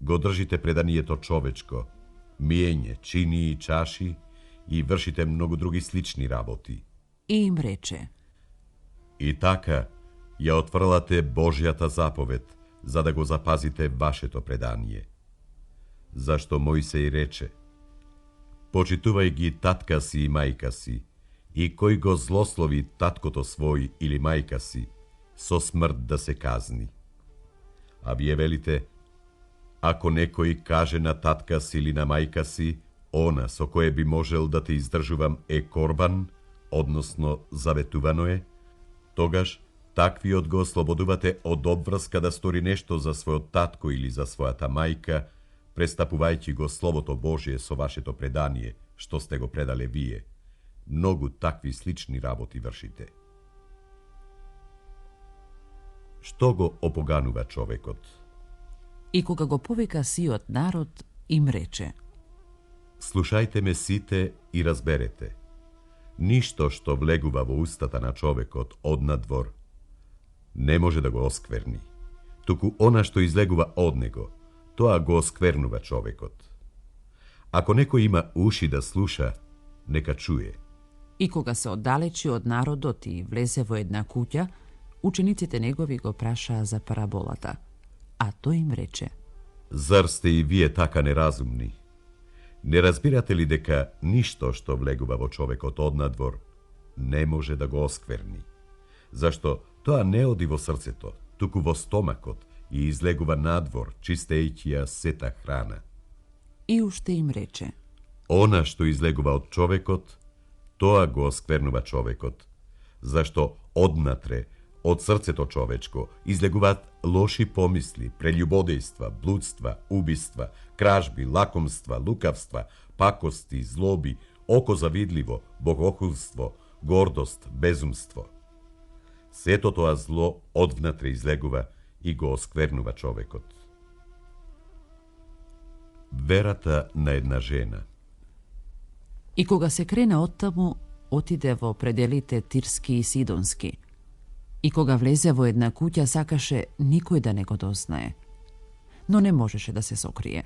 го држите преданието човечко, миење, чини и чаши и вршите многу други слични работи. И им рече: И така, ја отфрлате Божјата заповед, за да го запазите вашето предание. Зашто Мојсей рече: Почитувај ги татка си и мајка си, и кој го злослови таткото свој или мајка си, со смрт да се казни. А вие велите: Ако некој каже на татка си или на мајка си, она со кое би можел да те издржувам е корбан, односно заветувано е, тогаш таквиот го ослободувате од обврска да стори нешто за својот татко или за својата мајка, престапувајќи го Словото Божие со вашето предание, што сте го предале вие. Многу такви слични работи вршите. Што го опоганува човекот? И кога го повика сиот народ, им рече: Слушајте ме сите и разберете. Ништо што влегува во устата на човекот однадвор не може да го оскверни. Туку она што излегува од него, тоа го осквернува човекот. Ако некој има уши да слуша, нека чуе. И кога се оддалечи од народот и влезе во една куќа, учениците негови го прашаа за параболата, а тој им рече: Зар сте и вие така неразумни? Не разбирате ли дека ништо што влегува во човекот однадвор не може да го оскверни? Зашто тоа не оди во срцето, туку во стомакот и излегува надвор, чистејќи ја сета храна. И уште им рече: Она што излегува од човекот, тоа го осквернува човекот, зашто однатре, од срцето човечко, излегуваат лоши помисли, прелюбодејства, блудства, убиства, кражби, лакомства, лукавства, пакости, злоби, око завидливо, богохулство, гордост, безумство. Сето тоа зло одвнатре излегува и го осквернува човекот. Верата на една жена. И кога се крена оттаму, отиде во пределите Тирски и Сидонски. И кога влезе во една куќа, сакаше никој да не го дознае. Но не можеше да се сокрие,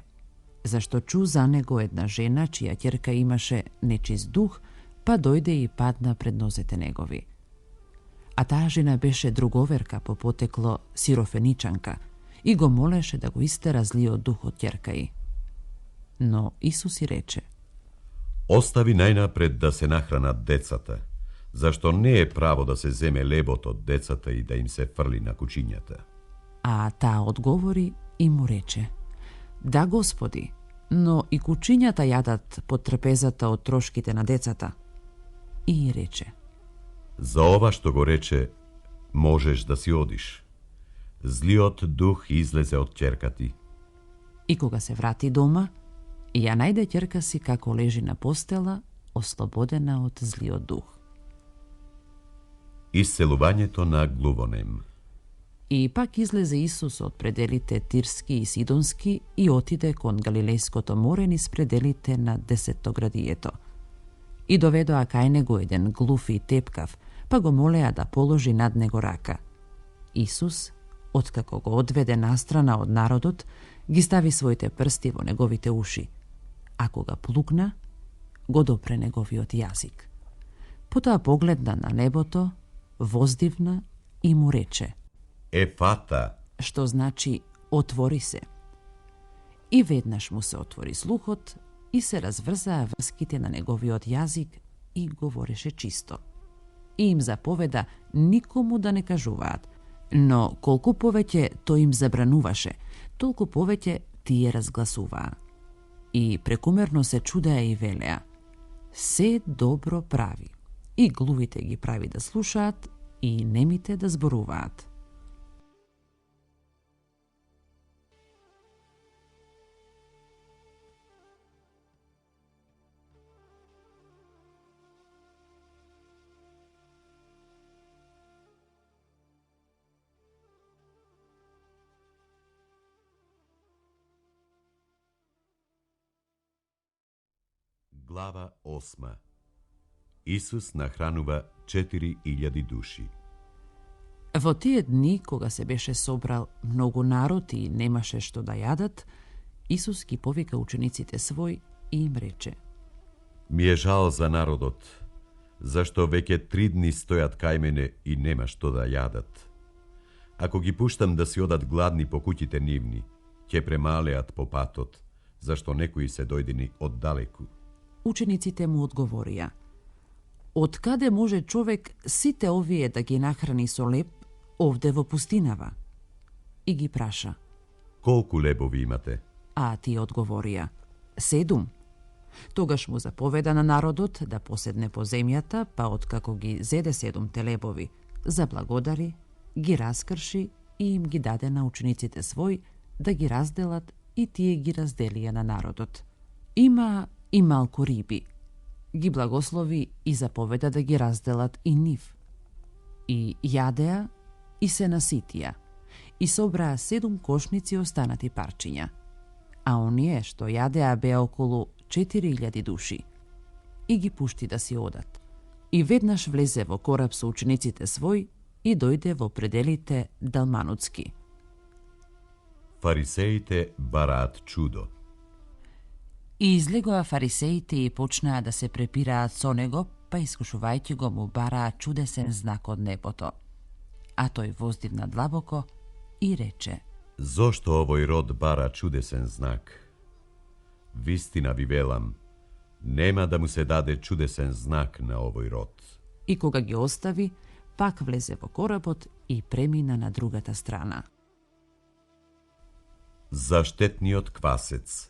зашто чу за него една жена, чија ќерка имаше нечист дух, па дојде и падна пред нозете негови. А таа жена беше друговерка по потекло сирофеничанка и го молеше да го истера злиот дух од ќерка ѝ. Но Исус и рече: Остави најнапред да се нахранат децата, зашто не е право да се земе лебот од децата и да им се фрли на кучињата. А таа одговори и му рече: Да, Господи, но и кучињата јадат под трпезата од трошките на децата. И рече: За ова што го рече, можеш да си одиш. Злиот дух излезе од ќерка ти. И кога се врати дома, ја најде ќерка си како лежи на постела, ослободена од злиот дух. Исцелувањето на глувонем. И пак излезе Исус од пределите Тирски и Сидонски и отиде кон Галилејското море низ пределите на Десеттоградието. И доведоа кај него еден глув и тепкав, па го молеа да положи над него рака. Исус, откако го одведе настрана од народот, ги стави своите прсти во неговите уши, а кога плукна, го допре неговиот јазик. Потоа погледна на небото, воздивна и му рече: Ефата. Што значи отвори се. И веднаш му се отвори слухот и се разврзаа врските на неговиот јазик и говореше чисто. И им заповеда никому да не кажуваат, но колку повеќе тој им забрануваше, толку повеќе тие разгласуваа. И прекумерно се чудеа и велеа: се добро прави. И глувите ги прави да слушаат, и немите да зборуваат. Глава 8. Исус нахранува 4000 души. Во тие дни, кога се беше собрал многу народ и немаше што да јадат, Исус ги повика учениците свој и им рече: Ми е жал за народот, зашто веќе 3 дни стојат кај мене и нема што да јадат. Ако ги пуштам да си одат гладни по куќите нивни, ќе премалеат по патот, зашто некои се дојдени оддалеку. Учениците му одговорија: Од каде може човек сите овие да ги нахрани со леб овде во пустинава? И ги праша: Колку лебови имате? А тие одговорија: 7. Тогаш му заповеда на народот да поседне по земјата, па откако ги зеде 7 лебови, заблагодари, ги раскрши и им ги даде на учениците свој да ги разделат, и тие ги разделија на народот. Има и малку риби. Ги благослови и заповеда да ги разделат и нив. И јадеа и се наситија, и собраа 7 кошници останати парчиња. А оние што јадеа беа околу 4000 души. И ги пушти да си одат. И веднаш влезе во кораб со учениците свој и дојде во пределите Далманутски. Фарисеите бараат чудо. И излегоа фарисеите и почнаа да се препираат со него, па искушувајќи го му бараа чудесен знак од небото. А тој воздивна длабоко и рече: Зошто овој род бара чудесен знак? Вистина ви велам, нема да му се даде чудесен знак на овој род. И кога ги остави, пак влезе во коработ и премина на другата страна. За штетниот квасец.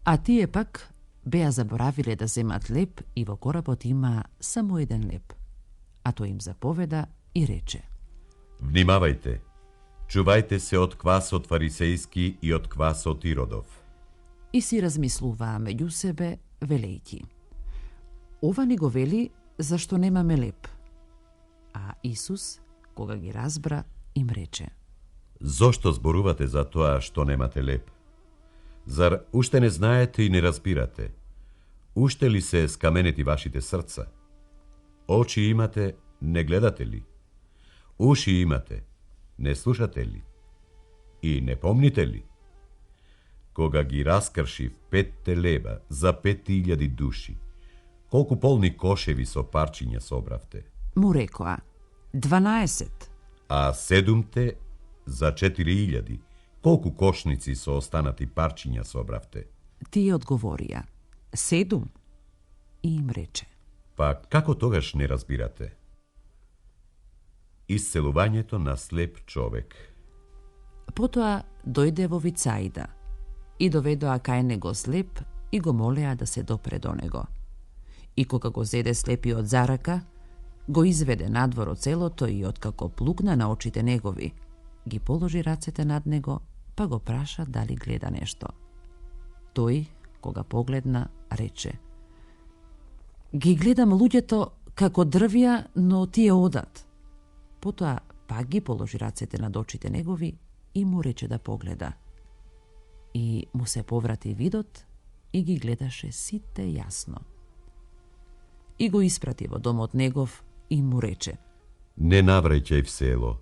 А тие пак беа заборавиле да земат леб и во коработ има само еден леб. А тој им заповеда и рече: Внимавајте, чувајте се од квасот фарисејски и од квасот Иродов. И си размислуваа меѓу себе, велејќи: Ова ни го вели зашто немаме леб. А Исус, кога ги разбра, им рече: Зошто зборувате за тоа што немате леп? Зар уште не знаете и не разбирате? Уште ли се скаменети вашите срца? Очи имате, не гледате ли? Уши имате, не слушате ли? И не помните ли? Кога ги раскршив 5 леба за 5000 души, колку полни кошеви со парчиња собравте? Му рекоа, 12. А 7 за 4000, колку кошници со останати парчиња собравте? Тие одговорија, 7. И им рече, Па како тогаш не разбирате? Исцелувањето на слеп човек. потоа дојде во Вицаида и доведоа кај него слеп и го молеа да се допре до него. И кога го зеде слепиот за рака, го изведе надвор од селото и откако плукна на очите негови, ги положи рацете над него, па го праша дали гледа нешто. Тој, кога погледна, рече, ги гледам луѓето како дрвја, но тие одат. Потоа пак ги положи рацете над очите негови и му рече да погледа. И му се поврати видот и ги гледаше сите јасно. И го испрати во домот негов и му рече, Не навраќај в село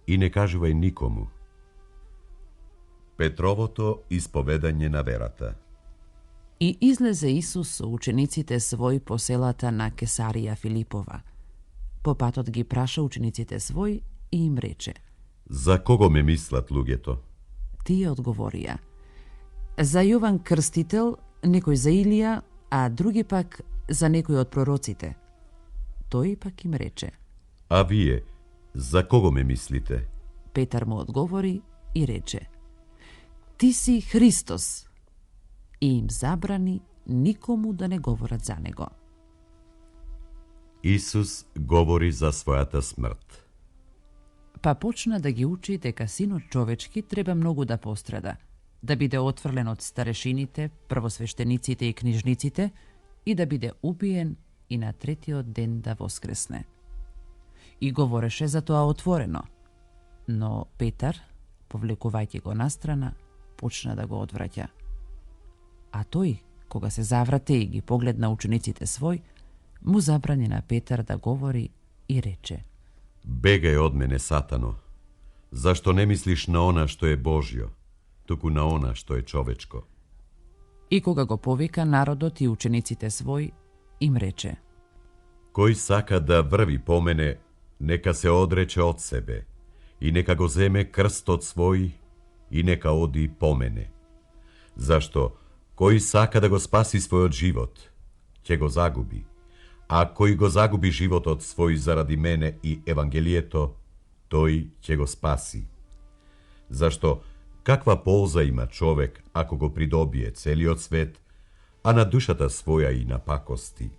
и не кажувај никому. Петровото исповедање на верата. и излезе Исус со учениците своји по селата на Кесарија Филипова. По патот ги праша учениците своји и им рече. За кого ме мислат луѓето? Тие одговорија, за Јован Крстител, некој за Илија, а други пак за некој од пророците. Тој пак им рече. А вие, за кого ме мислите? Петар му одговори и рече, ти си Христос. И им забрани никому да не говорат за него. Исус говори за својата смрт. Па почна да ги учи дека синот човечки треба многу да пострада, да биде отфрлен од старешините, првосвештениците и книжниците и да биде убиен и на третиот ден да воскресне. И говореше за тоа отворено, но Петар, повлекувајќи го настрана, почна да го одвраќа. А тој, кога се заврате и ги погледна учениците свој, му забрани на Петар да говори и рече. Бегај од мене, Сатано. Зашто не мислиш на она што е Божјо, туку на она што е човечко? И кога го повика народот и учениците свој, им рече. Кој сака да врви по мене, нека се одрече од себе и нека го земе крстот свој и нека оди по мене. Зашто кој сака да го спаси својот живот, ќе го загуби, а кој го загуби животот свој заради мене и Евангелието, тој ќе го спаси. Зашто каква полза има човек ако го придобие целиот свет, а на душата своја и на пакости?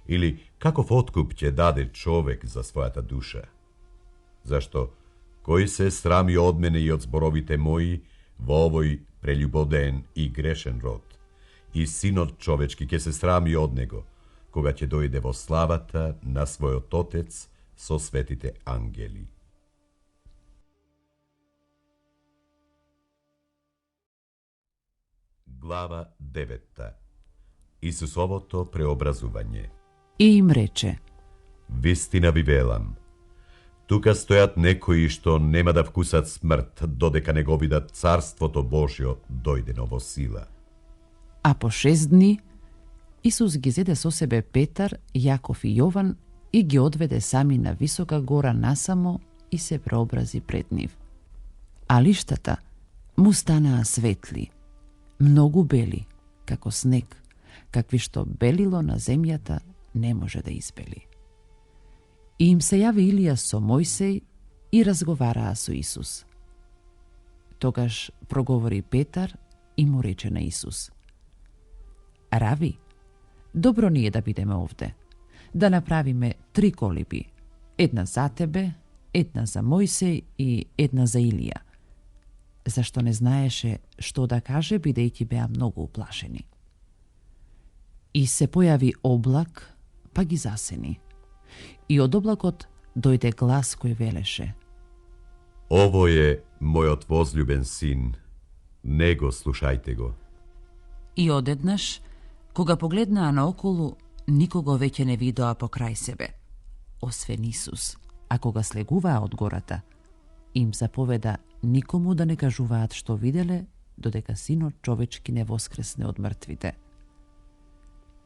Или каков откуп ќе даде човек за својата душа? Зашто кој се срами од мене и од зборовите мои во овој прелюбоден и грешен род, и синот човечки ќе се срами од него, кога ќе дојде во славата на својот Отец со светите ангели. Глава 9. Исусовото преобразување. И им рече. Вистина ви велам, тука стојат некои што нема да вкусат смрт, додека не го видат Царството Божјо дојдено во сила. А по 6 дни Исус ги зеде со себе Петар, Јаков и Јован и ги одведе сами на висока гора насамо и се преобрази пред нив. А лиштата му станаа светли, многу бели, како снег, какви што белило на земјата не може да избели. И им се јави Илија со Мојсей и разговараа со Исус. Тогаш проговори Петар и му рече на Исус. Рави, добро ни е да бидеме овде, да направиме 3 колиби, една за тебе, една за Мојсей и една за Илија. Зашто не знаеше што да каже, бидејќи беа многу уплашени. И се појави облак, па ги засени. И од облакот дојде глас кој велеше. Ovo je mojot возлюбен sin, него слушајте го. I odednaš, koga pogledna naokolu, nikogo vеќе не видоа покрај себе, освен Исус, а кога слегуваа од гората, им заповеда никому да не кажуваат што виделе, додека Синот човечки не воскресне од мртвите.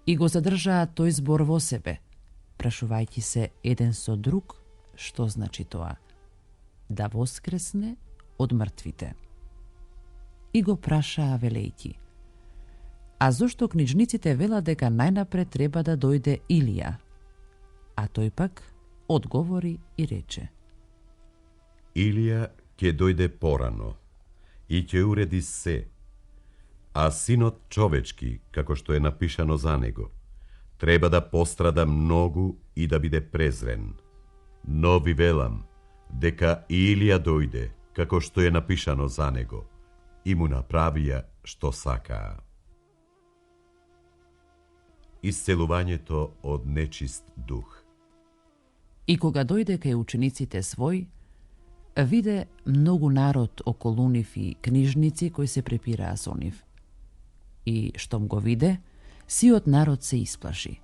И го задржаа тој збор во себе, прашувајќи се еден со друг што значи тоа, да воскресне од мртвите. И го прашаа велејќи: а зошто книжниците велат дека најнапред треба да дојде Илија? А тој пак одговори и рече: Илија ќе дојде порано и ќе уреди се, а синот човечки, како што е напишано за него, треба да пострада многу и да биде презрен. Но ви велам дека Илија дојде, како што е напишано за него, и му направија што сакаа. Исцелувањето од нечист дух. И кога дојде кај учениците свој, виде многу народ околу нив и книжници кои се препираа со нив. И штом го виде, сиот народ се исплаши.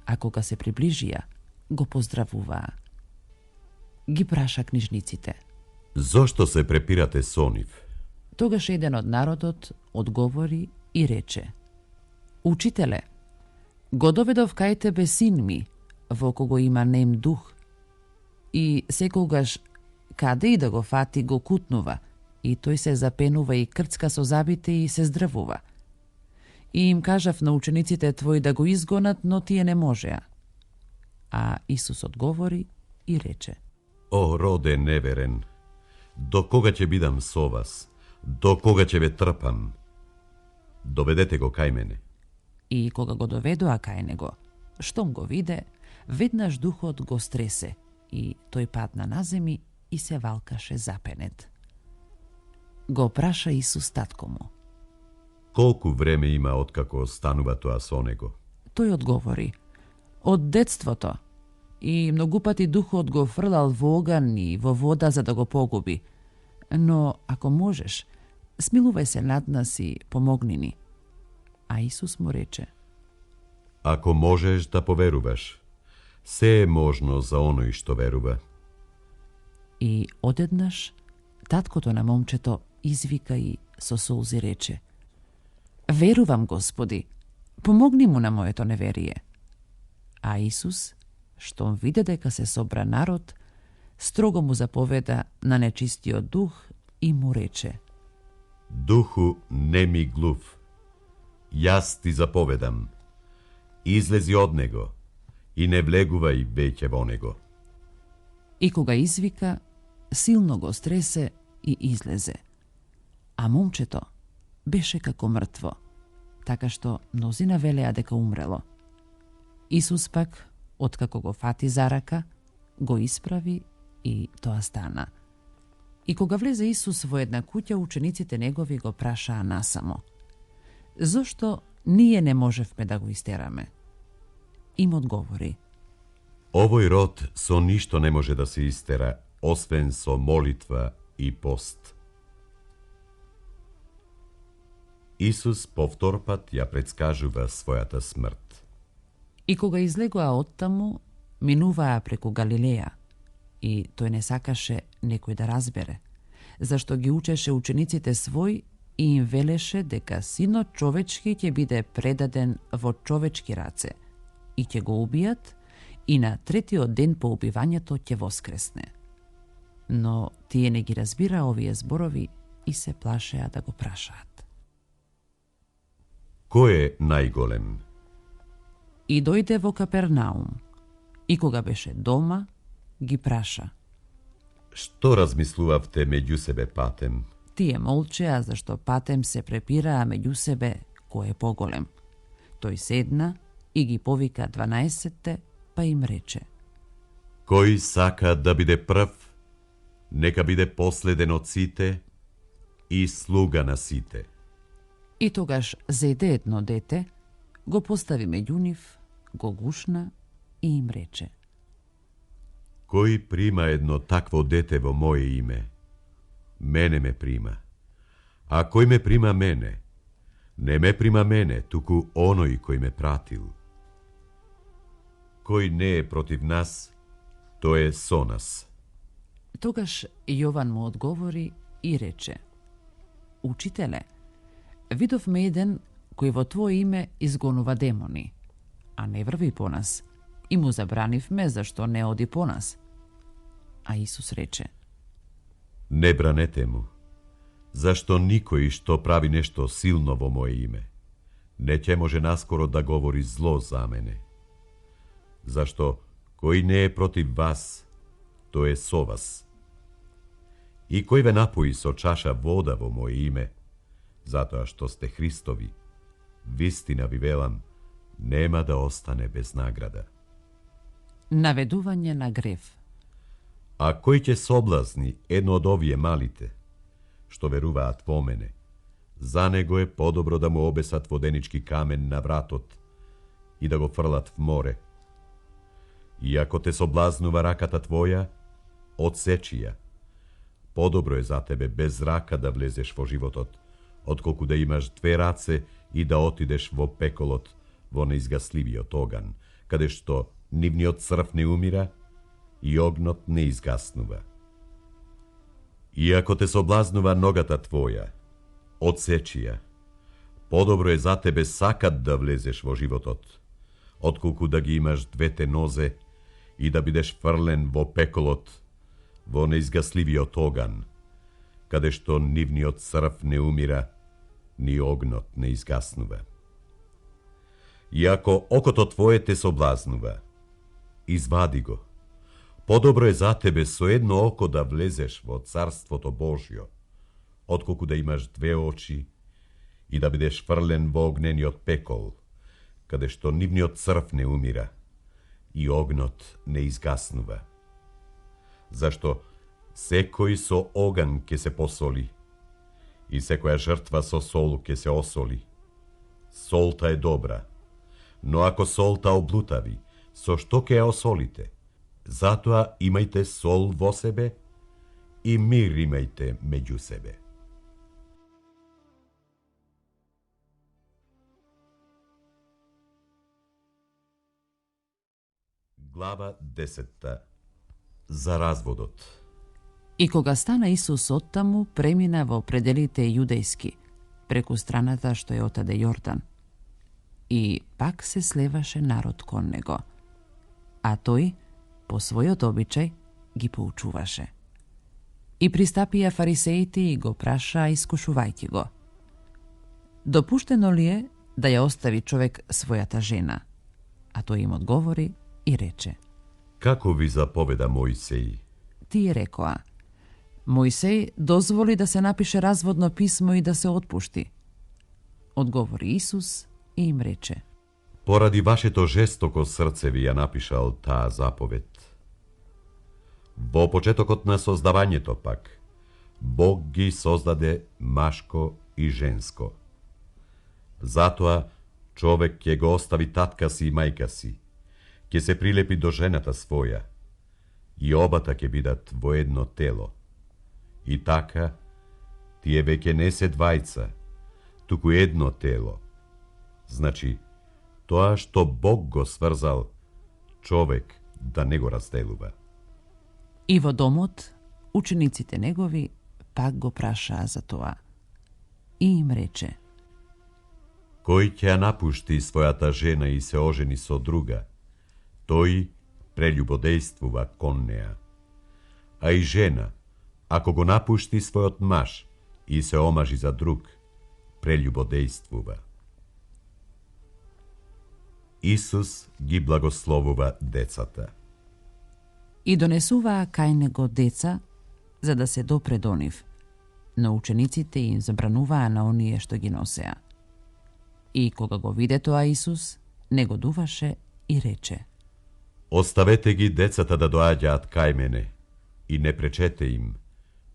А кога се приближија, го поздравуваа. Ги праша книжниците: Зошто се препирате со нив? Тогаш еден од народот одговори и рече: Учителе, го доведов кај тебе син ми, во кого има нем дух, и секогаш каде и да го фати го кутнува, и тој се запенува и крцка со зъбите и се здравува. И им кажав на учениците твои да го изгонат, но тие не можеа. А Исус одговори и рече: О, роде неверен, до кога ќе бидам со вас? До кога ќе ве трпам? Доведете го кај мене. И кога го доведоа кај него, штом го виде, веднаш духот го стресе и тој падна на земи и се валкаше запенет. Го праша Исус татко му: Колку време има откако станува тоа со него? Тој одговори: Од детството. И многу пати духот го фрлал во оган и во вода за да го погуби. Но ако можеш, смилувај се над нас и помогни ни. А Исус му рече: Ако можеш да поверуваш, се е можно за оној што верува. И одеднаш таткото на момчето извика и со солзи рече: Верувам, Господи, помогни му на моето неверие. А Исус, штом виде дека се собра народ, строго му заповеда на нечистиот дух и му рече: Духу неми глув, јас ти заповедам, излези од него и не влегувај веќе во него. И кога извика, силно го стресе и излезе. А момчето беше како мртво, така што мнозина велеа дека умрело. Исус пак, откако го фати за рака, го исправи и тоа стана. И кога влезе Исус во една куќа, учениците негови го прашаа насамо: Зошто ние не можевме да го истераме? Им одговори: Овој род со ништо не може да се истера, освен со молитва и пост. Исус повтор пат ја предскажува својата смрт. И кога излегоа оттаму, минуваа преку Галилеја, и тој не сакаше некој да разбере, зашто ги учеше учениците свој и им велеше дека синот човечки ќе биде предаден во човечки раце и ќе го убијат, и на третиот ден по убивањето ќе воскресне. Но тие не ги разбира овие зборови и се плашеа да го прашаат. Кој е најголем? И дојде во Капернаум, и кога беше дома, ги праша: Што размислувавте меѓу себе патем? Тие молчеа, зашто патем се препираа меѓу себе кој е поголем. Тој седна и ги повика 12-те, па им рече: Кој сака да биде прв, нека биде последен од сите и слуга на сите. И тогаш зеде едно дете, го постави меѓу нив, го гушна и им рече: Кој прима едно такво дете во моje име, mene me prima. A koji me prima mene, ne me prima mene, tuku onoj koji me pratil. Koji ne je protiv nas, to je so nas. Togaš Jovan mu odgovori i reče: Učitele, vidov me jeden koji vo tvoje ime izgonuva demoni, a ne vrvi po nas, i mu zabraniv me zašto ne odi po nas. A Isus reče: Ne branete mu, zašto niko što pravi nešto silno vo moje ime, neće može naskoro da govori zlo za mene. Zašto koji ne je protiv vas, to je so vas. I koji ve napoji so čaša voda vo moje ime, zato što ste Hristovi, vistina vi velam, nema da ostane bez nagrada. Naveduvanje na grev. A koji će soblazni jedno od ovije malite, što veruvat po mene, za nego je podobro da mu obesat vodenički kamen na vratot i da go frlat v more. I ako te soblaznuva rakata tvoja, odsečija. Podobro je za tebe bez raka da vlezeš vo životot, otkolku da imaš dve race i da otideš vo pekolot, vo neizgaslivio togan, kade što nivni od crv ne umira i ognot ne izgasnuva. I ako te soblaznuva nogata tvoja, odsečija, podobro je za tebe sakat da vlezeš vo životot, otkolku da gi imaš dve te noze i da bideš frlen vo pekolot, vo neizgaslivio togan, kade što nivni od crv ne umira, ni ognot ne izgasnuva. I ako okoto tvoje te soblaznuva, izvadi go. Podobro je za tebe so jedno oko da vlezeš vo carstvo to Božjo, otkolku da imaš dve oči i da bideš frlen vo ogneni od pekol, kade što nivni od crv ne umira i ognot ne izgasnuva. Zašto se koji so ogan ke se posoli i se koja žrtva so solu ke se osoli. Solta je dobra, no ako solta oblutavi, so što ke osolite, zato imajte sol vo sebe i mir imajte među sebe. Glava 10. Za razvodot. I koga stana Isus od tamu, premina vo predelite judejski, preku stranata što je otade Jordan. I pak se slevaše narod kon nego, a toj, po svojot običaj, gi poučuvaše. I pristapija farisejti i go praša iskušuvajti go: Dopušteno li je da je ostavi čovek svojata žena? A to im odgovori i reče: Kako vi zapoveda Mojsej? Ti je rekoa: Mojsej dozvoli da se napiše razvodno pismo i da se otpušti. Odgovori Isus i im reče: Poradi vaše to žestoko srce vi ja napišal ta zapovet. Bo početok od na sozdavanje to pak, Bog gi sozdade maško i žensko. Zato čovek je go ostavi tatka si i majka si, ke se prilepi do ženata svoja, i obata ke bidat vo jedno telo. I taka ti je veke nese dvajca, tuku jedno telo. Znači, toa što Bog go svrzal, čovek da ne go razdeluva. I vo domot, učenicite negovi, pak go praša za toa. I im reče: Koji će napušti svojata žena i se oženi so druga, toj preljubodejstvuva konneja. A i žena, ako go napušti svojot maš i se omaži za drug, preljubodejstvuva. Isus gi blagoslovuva decata. I donesuva kaj nego deca, za da se dopre doniv, no učenicite im zabranuva na onije što gi nosea. I koga go vide toa Isus, nego duvaše i reče: Ostavete gi decata da doađat kaj mene i ne prečete im,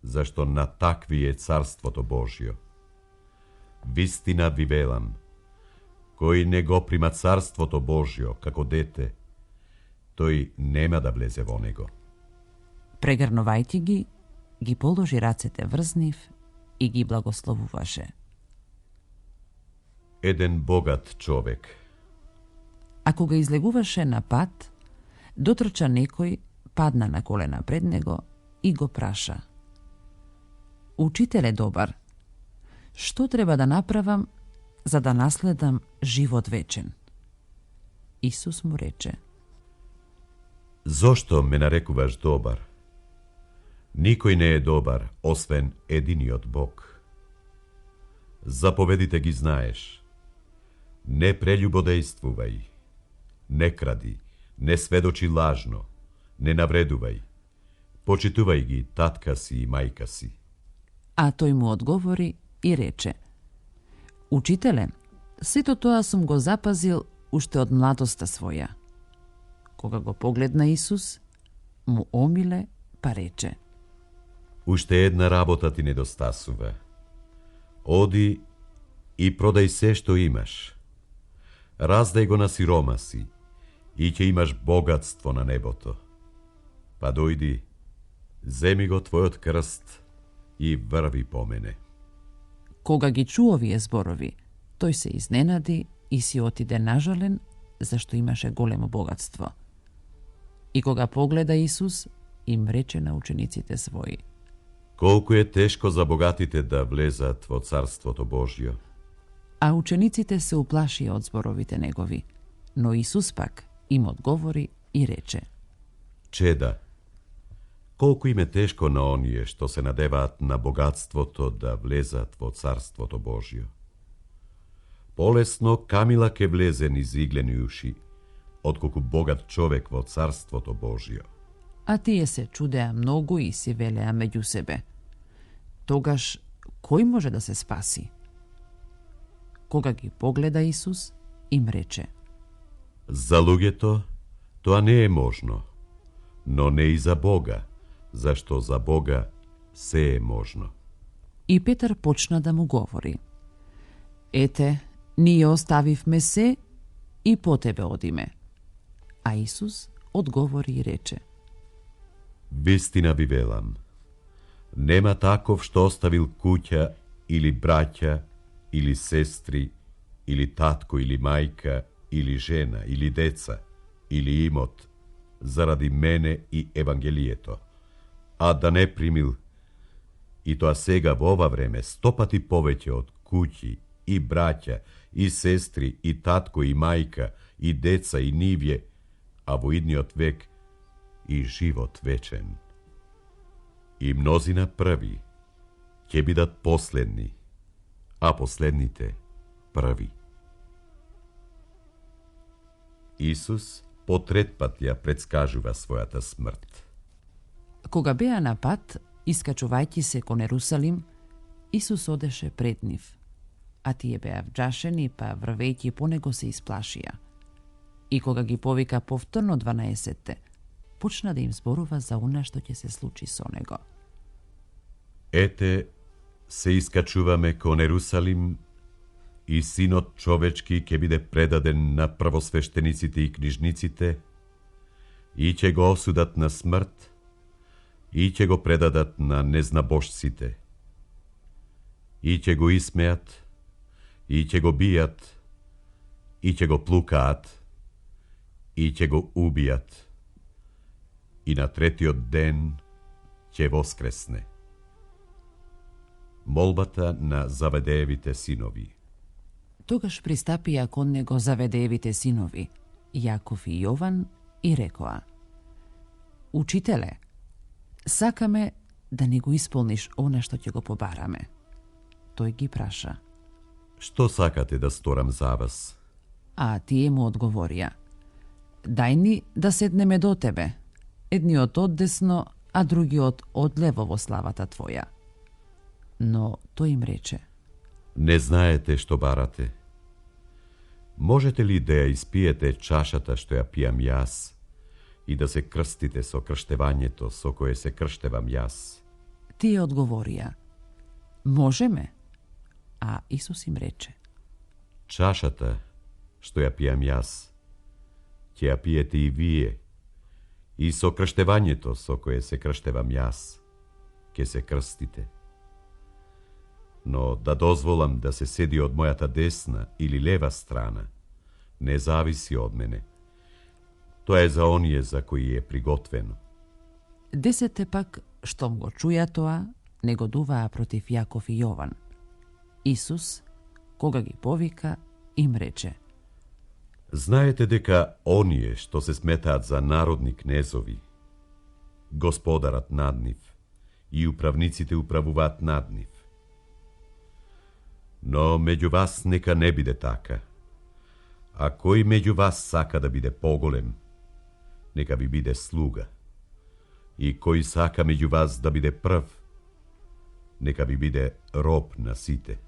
zašto na takvi je carstvo to Božjo. Vistina vi velam, koji nego prima carstvo to Božjo kako dete, to i nema da vleze vo nego. Pregrnovajte gi ги положи рацете врз нив и ги благословуваше. Еден богат човек. А кога излегуваше на пат, дотрча некој, падна на колена пред него и го праша: Учителе добар, што треба да направам за да наследам живот вечен? Исус му рече: Зошто ме нарекуваш добар? Никој не е добар, освен единиот Бог. Заповедите ги знаеш. Не прељубодејствувај, не кради, не сведочи лажно, не навредувај, почитувај ги татка си и мајка си. А тој му одговори и рече: Учителе, сето тоа сум го запазил уште од младоста своја. Кога го погледна Исус, му омиле, па рече: Уште една работа ти недостасува. Оди и продај се што имаш. Раздај го на сиромаси и ќе имаш богатство на небото. Па дојди, земи го твојот крст и врви по мене. Кога ги чу овие зборови, тој се изненади и си отиде нажален, зашто имаше големо богатство. И кога погледа Исус, им рече на учениците своји: Колку е тешко за богатите да влезат во Царството Божјо. А учениците се уплашија од зборовите негови, но Исус пак им одговори и рече: Чеда, колку им е тешко на оние што се надеваат на богатството да влезат во Царството Божјо. Полесно камила ке влезе низ иглени уши, отколку богат човек во Царството Божјо. А тие се чудеа многу и си велеа меѓу себе: Тогаш кој може да се спаси? Кога ги погледа Исус, им рече: За луѓето тоа не е можно, но не и за Бога, зашто за Бога се е можно. И Петар почна да му говори: Ете, ние оставивме се и по тебе одиме. А Исус одговори и рече: Вистина ви велам, нема таков што оставил куќа или браќа, или сестри, или татко, или мајка, или жена, или деца, или имот, заради мене и Евангелието, а да не примил, и тоа сега во ова време, 100 пати повеќе од куќи, и браќа, и сестри, и татко, и мајка, и деца, и нивје, а во идниот век и живот вечен. И мнозина први ќе бидат последни, а последните први. Исус по трет пат ја предскажува својата смрт. Кога беа на пат, искачувајќи се кон Ерусалим, Исус одеше пред нив, а тие беа вџашени, па врвејќи по него се исплашија. И кога ги повика повторно 12, почна да им зборува за она што ќе се случи со него. Ете, се искачуваме кон Ерусалим и Синот човечки ќе биде предаден на првосвештениците и книжниците и ќе го осудат на смрт и ќе го предадат на незнабожците и ќе го исмеат и ќе го бијат и ќе го плукаат и ќе го убијат и на третиот ден ќе воскресне. Молбата на Заведеевите синови. Тогаш пристапија кон него Заведеевите синови, Јаков и Јован, и рекоа: Учителе, сакаме да ни го исполниш она што ќе го побараме. Тој ги праша: Што сакате да сторам за вас? А тие му одговорија: Дај ни да седнеме до тебе, едниот оддесно, а другиот одлево во славата твоја. Но тој им рече: Не знаете што барате. Можете ли да ја испиете чашата што ја пијам јас и да се крстите со крштевањето со кое се крштевам јас? Тие одговорија: Можеме. А Исус им рече: Чашата што ја пијам јас, ќе ја пиете и вие, и со крштевањето со кое се крштевам јас, ке се крстите. Но да дозволам да се седи од мојата десна или лева страна, не зависи од мене. Тоа е за оние за кои е приготвено. Десетте пак, штом го чуја тоа, негодуваа против Јаков и Јован. Исус, кога ги повика, им рече: Знаете дека оние што се сметаат за народни кнезови, господарат над нив и управниците управуваат над нив. Но меѓу вас нека не биде така. А кој меѓу вас сака да биде поголем, нека ви биде слуга. И кој сака меѓу вас да биде прв, нека ви биде роб на сите.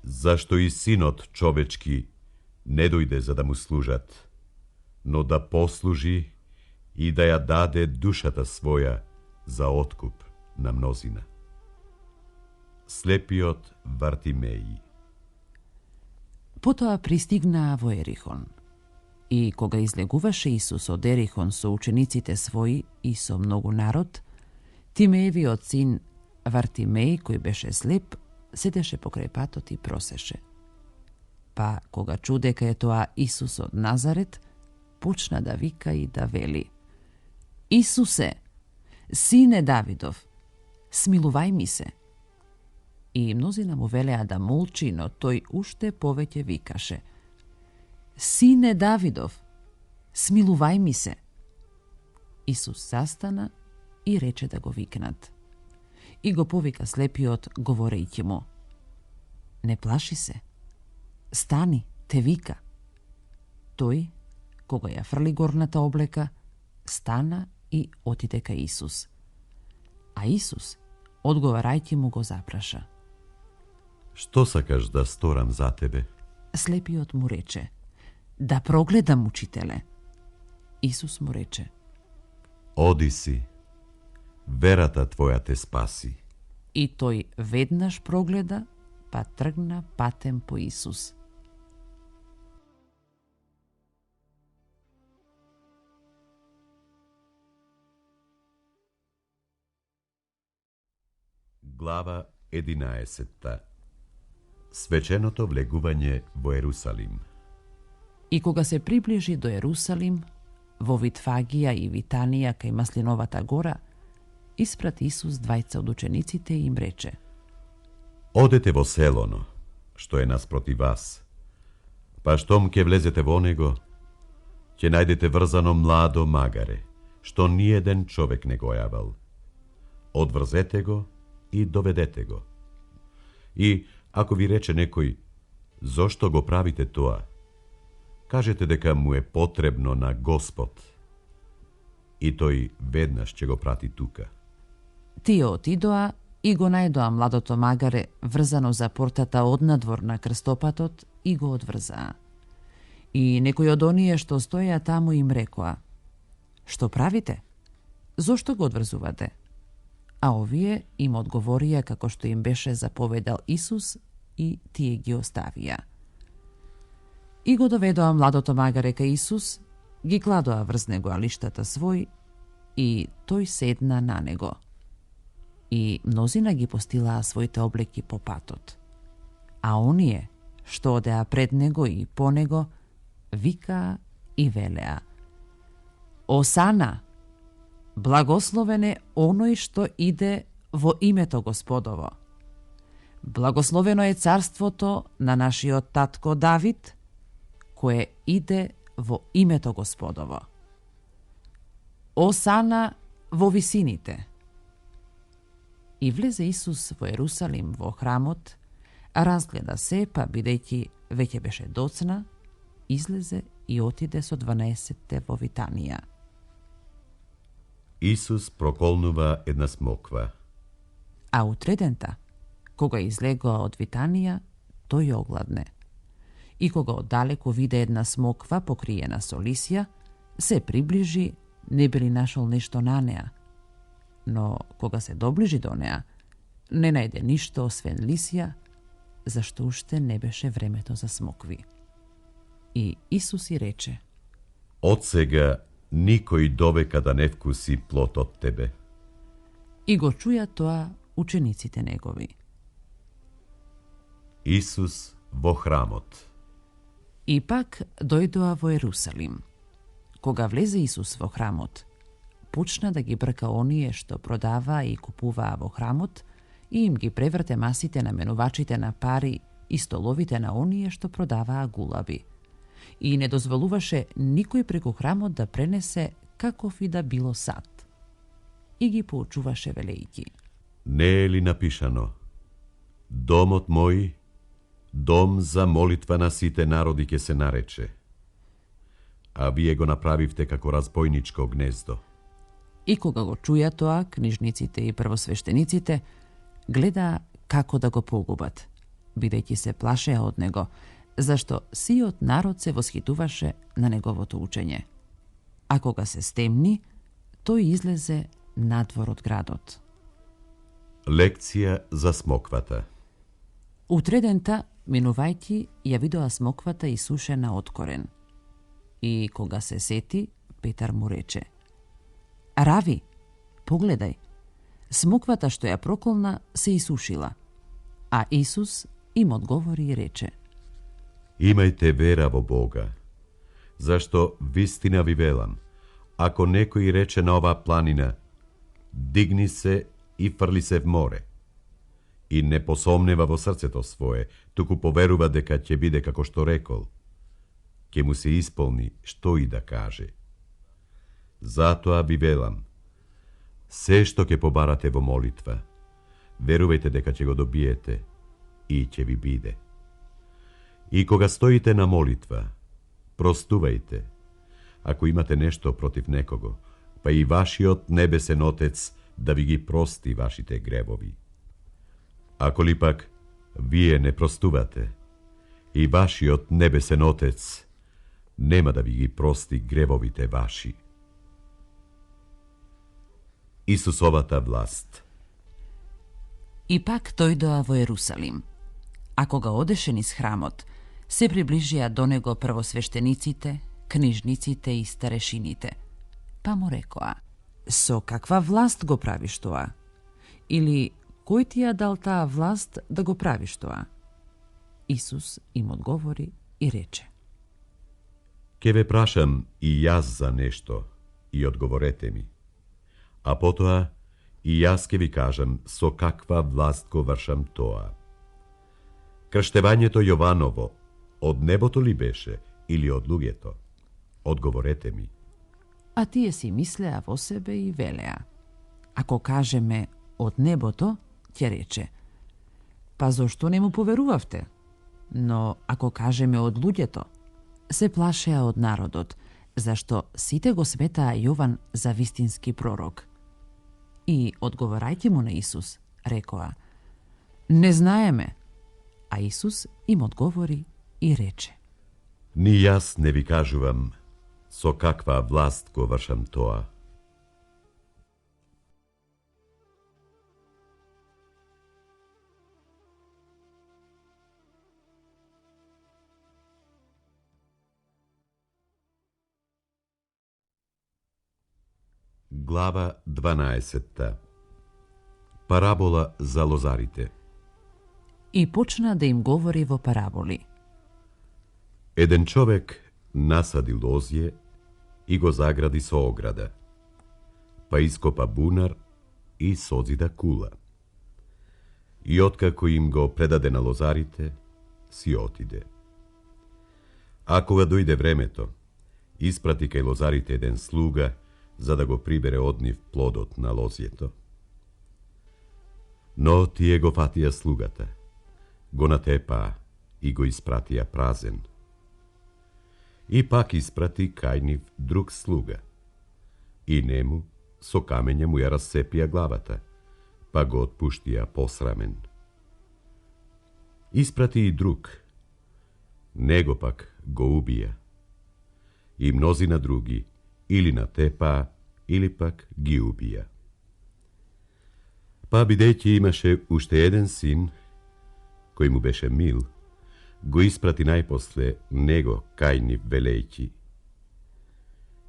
Зашто и синот човечки не дојде за да му служат, но да послужи и да ја даде душата своја за откуп на мнозина. Слепиот Вартимеј. Потоа пристигнаа во Ерихон. И кога излегуваше Исус од Ерихон со учениците своји и со многу народ, Тимеевиот син Вартимеј, кој беше слеп, седеше покрај патот и просеше. Па, кога чу дека е тоа Исус од Назарет, почна да вика и да вели: Исусе, сине Давидов, смилувај ми се. И мнозина му велеа да молчи, но тој уште повеќе викаше: Сине Давидов, смилувај ми се. Исус застана и рече да го викнат. И го повика слепиот, говорејќи му: Не плаши се, стани, те вика. Тој, кога ја фрли горната облека, стана и отиде кај Исус. А Исус, одговарајќи му, го запраша: Што сакаш да сторам за тебе? Слепиот му рече: Да прогледам, учителе. Исус му рече: Оди си, верата твоја те спаси. И тој веднаш прогледа, па тргна патем по Исус. Глава 11. Свеченото влегување во Ерусалим. И кога се приближи до Ерусалим, во Витфагија и Витанија кај Маслиновата гора, испрати Исус двајца од учениците и им рече: Одете во селоно, што е наспроти вас. Па штом ке влезете во него, ќе најдете врзано младо магаре, што ниеден човек не го јавал. Одврзете го и доведете го. И ако ви рече некој: Зошто го правите тоа? Кажете дека му е потребно на Господ. И тој веднаш ќе го прати тука. Тие отидоа и го најдоа младото магаре врзано за портата однадвор на крстопатот и го одврзаа. И некој од оние што стоја таму им рекоа: Што правите? Зошто го одврзувате? А овие им одговорија како што им беше заповедал Исус и тие ги оставија. И го доведоа младото магаре кај Исус, ги кладоа врз него алиштата свој и тој седна на него. И мнозина ги постилаа своите облеки по патот. А оние што одеа пред него и по него, викаа и велеа: Осана! Благословен е оној што иде во името Господово. Благословено е царството на нашиот татко Давид, кое иде во името Господово. Осана во висините. И влезе Исус во Ерусалим во храмот, а разгледа се, па бидејќи веќе беше доцна, излезе и отиде со 12 во Витанија. Исус проколнува една смоква. А утредента, кога излегоа од Витанија, тој огладне. И кога оддалеку виде една смоква покриена со лисја, се приближи, не би ли нашол нешто на неа. Но кога се доближи до неа, не најде ништо освен лисја, зашто уште не беше времето за смокви. И Исус и рече: Од сега никој довека да не вкуси плод од тебе. И го чуја тоа учениците негови. Исус во храмот. И пак дојдоа во Ерусалим. Кога влезе Исус во храмот, почна да ги брка оние што продаваа и купуваа во храмот и им ги преврте масите на менувачите на пари и столовите на оние што продаваа гулаби. И не дозволуваше никој преку храмот да пренесе каков и да било сад. И ги поучуваше велејќи: Не е ли напишано: Домот мој, дом за молитва на сите народи ќе се нарече, а вие го направивте како разбойничко гнездо. И кога го чуја тоа, книжниците и првосвештениците гледаа како да го погубат, бидејќи се плашеа од него, зашто сиот народ се восхитуваше на неговото учење. А кога се стемни, тој излезе надвор од градот. Лекција за смоквата. Утредента, минувајќи, ја видоа смоквата исушена од корен. И кога се сети, Петар му рече: Рави, погледај, смоквата што ја проколна се исушила. А Исус им одговори и рече: Имајте вера во Бога, зашто вистина ви велам, ако некој рече на оваа планина: Дигни се и фрли се в море, и не посомнева во срцето свое, туку поверува дека ќе биде како што рекол, ќе му се исполни што и да каже. Затоа ви велам, се што ќе побарате во молитва, верувајте дека ќе го добиете и ќе ви биде. И кога стоите на молитва, простувајте, ако имате нешто против некого, па и вашиот небесен Отец да ви ги прости вашите гревови. Ако ли пак вие не простувате, и вашиот небесен Отец нема да ви ги прости гревовите ваши. Исусовата власт. И пак дојдоа во Ерусалим. А кога одеше низ храмот, се приближија до него првосвештениците, книжниците и старешините. Па му рекоа: Со каква власт го правиш тоа? Или кој ти ја дал таа власт да го правиш тоа? Исус им одговори и рече: Ке ве прашам и јас за нешто, и одговорете ми. А потоа и јас ке ви кажам со каква власт го вршам тоа. Крштевањето Јованово од небото ли беше или од луѓето? Одговорете ми. А тие си мислеа во себе и велеа: Ако кажеме од небото, ќе рече: Па зошто не му поверувавте? Но ако кажеме од луѓето, се плашеа од народот, зашто сите го сметаа Јован за вистински пророк. И, одговорајќи му на Исус, рекоа: Не знаеме. А Исус им одговори и рече: Ни јас не ви кажувам со каква власт го вршам тоа. Глава 12. Парабола за лозарите. И почна да им говори во параболи. Еден човек насади лозје и го загради со ограда, па ископа бунар и созида кула. И откако им го предаде на лозарите, си отиде. А кога дојде времето, испрати кај лозарите еден слуга за да го прибере од нив плодот на лозјето. Но тие го фатија слугата, го натепаа и го испратија празен. И пак испрати кај нив друг слуга. И нему со камење му ја рассепија главата, па го отпуштија посрамен. Испрати и друг. Него пак го убија. И мнозина други или натепаа, или пак ги убија. Па бидејќи имаше уште еден син, кој му беше мил, го испрати најпосле него кај нив велејќи: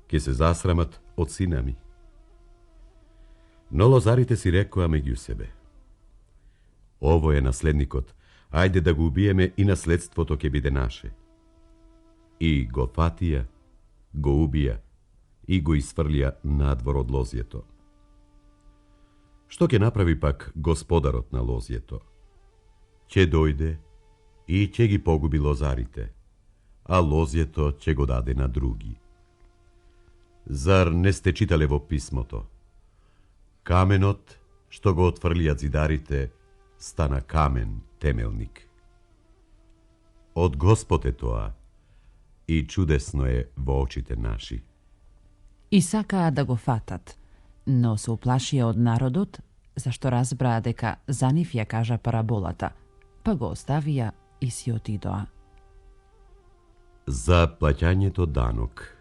Ке се засрамат од сина ми. Но лозарите си рекоа меѓу себе: ово е наследникот, ајде да го убиеме и наследството ќе биде наше. И го фатија, го убија и го isfрлија надвор од лозјето. Што ќе направи пак господарот на лозјето? Ќе дојде и ќе ги погуби лозарите, а лозјето ќе го даде на други. Зар не сте читале во писмото? Каменот што го отфрлија зидарите стана камен темелник. Од Господ е тоа и чудесно е во очите наши. И сакаа да го фатат, но се уплашија од народот, зашто разбраа дека за нив ја кажа параболата, па го оставија и си отидоа. За плаќањето данок.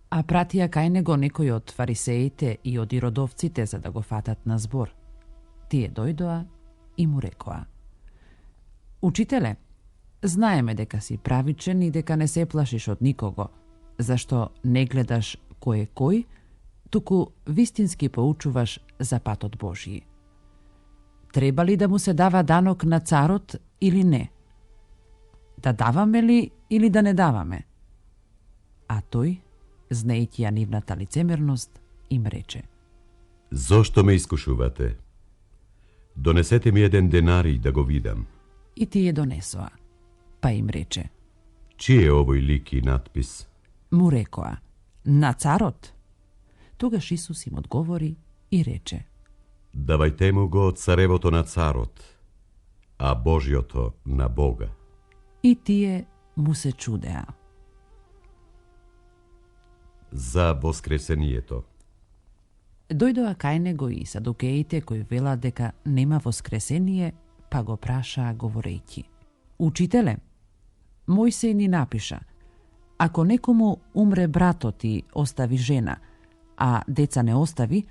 А пратија кај него некои од фарисеите и од иродовците за да го фатат на збор. Тие дојдоа и му рекоа: Учителе, знаеме дека си правичен и дека не се плашиш од никого, зашто не гледаш кој е кој, туку вистински поучуваш за патот Божји. Треба ли да му се дава данок на царот или не? Да даваме ли или да не даваме? А тој, знаејќи ја нивната лицемерност, им рече: Зошто ме искушувате? Донесете ми еден денарий да го видам. И тие донесоа. Па им рече: Чиј е овој лик и надпис? Му рекоа: На царот. Тогаш Исус им одговори и рече: Давајте му го царевото на царот, а Божјото на Бога. И тие му се чудеа. За воскресението. Дојдоа кај него и садукеите кои велат дека нема воскресение, па го прашаа говорејќи: Учителе, Мојсеј ни напиша: ако некому умре братот и остави жена, а деца не остави,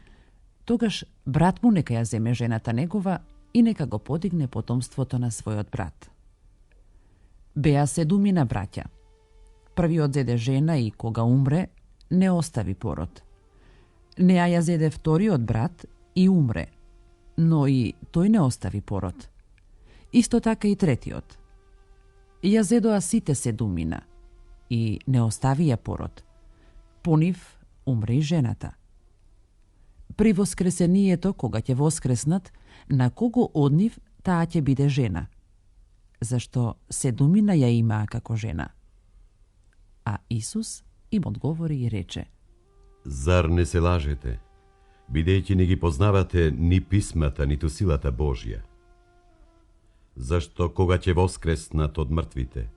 тогаш брат му нека ја земе жената негова и нека го подигне потомството на својот брат. Беа 7 браќа. Првиот зеде жена и кога умре, не остави пород. Неа ја зеде вториот брат и умре, но и тој не остави пород. Исто така и третиот. Ја зедоа сите 7 и не оставија пород. По нив умре и жената. При воскресението, кога ќе воскреснат, на кого од нив таа ќе биде жена? Зашто 7 ја имаа како жена. А Исус им одговори и рече: Зар не се лажете, бидејќи не ги познавате ни писмата, ниту силата Божја? Зашто кога ќе воскреснат од мртвите,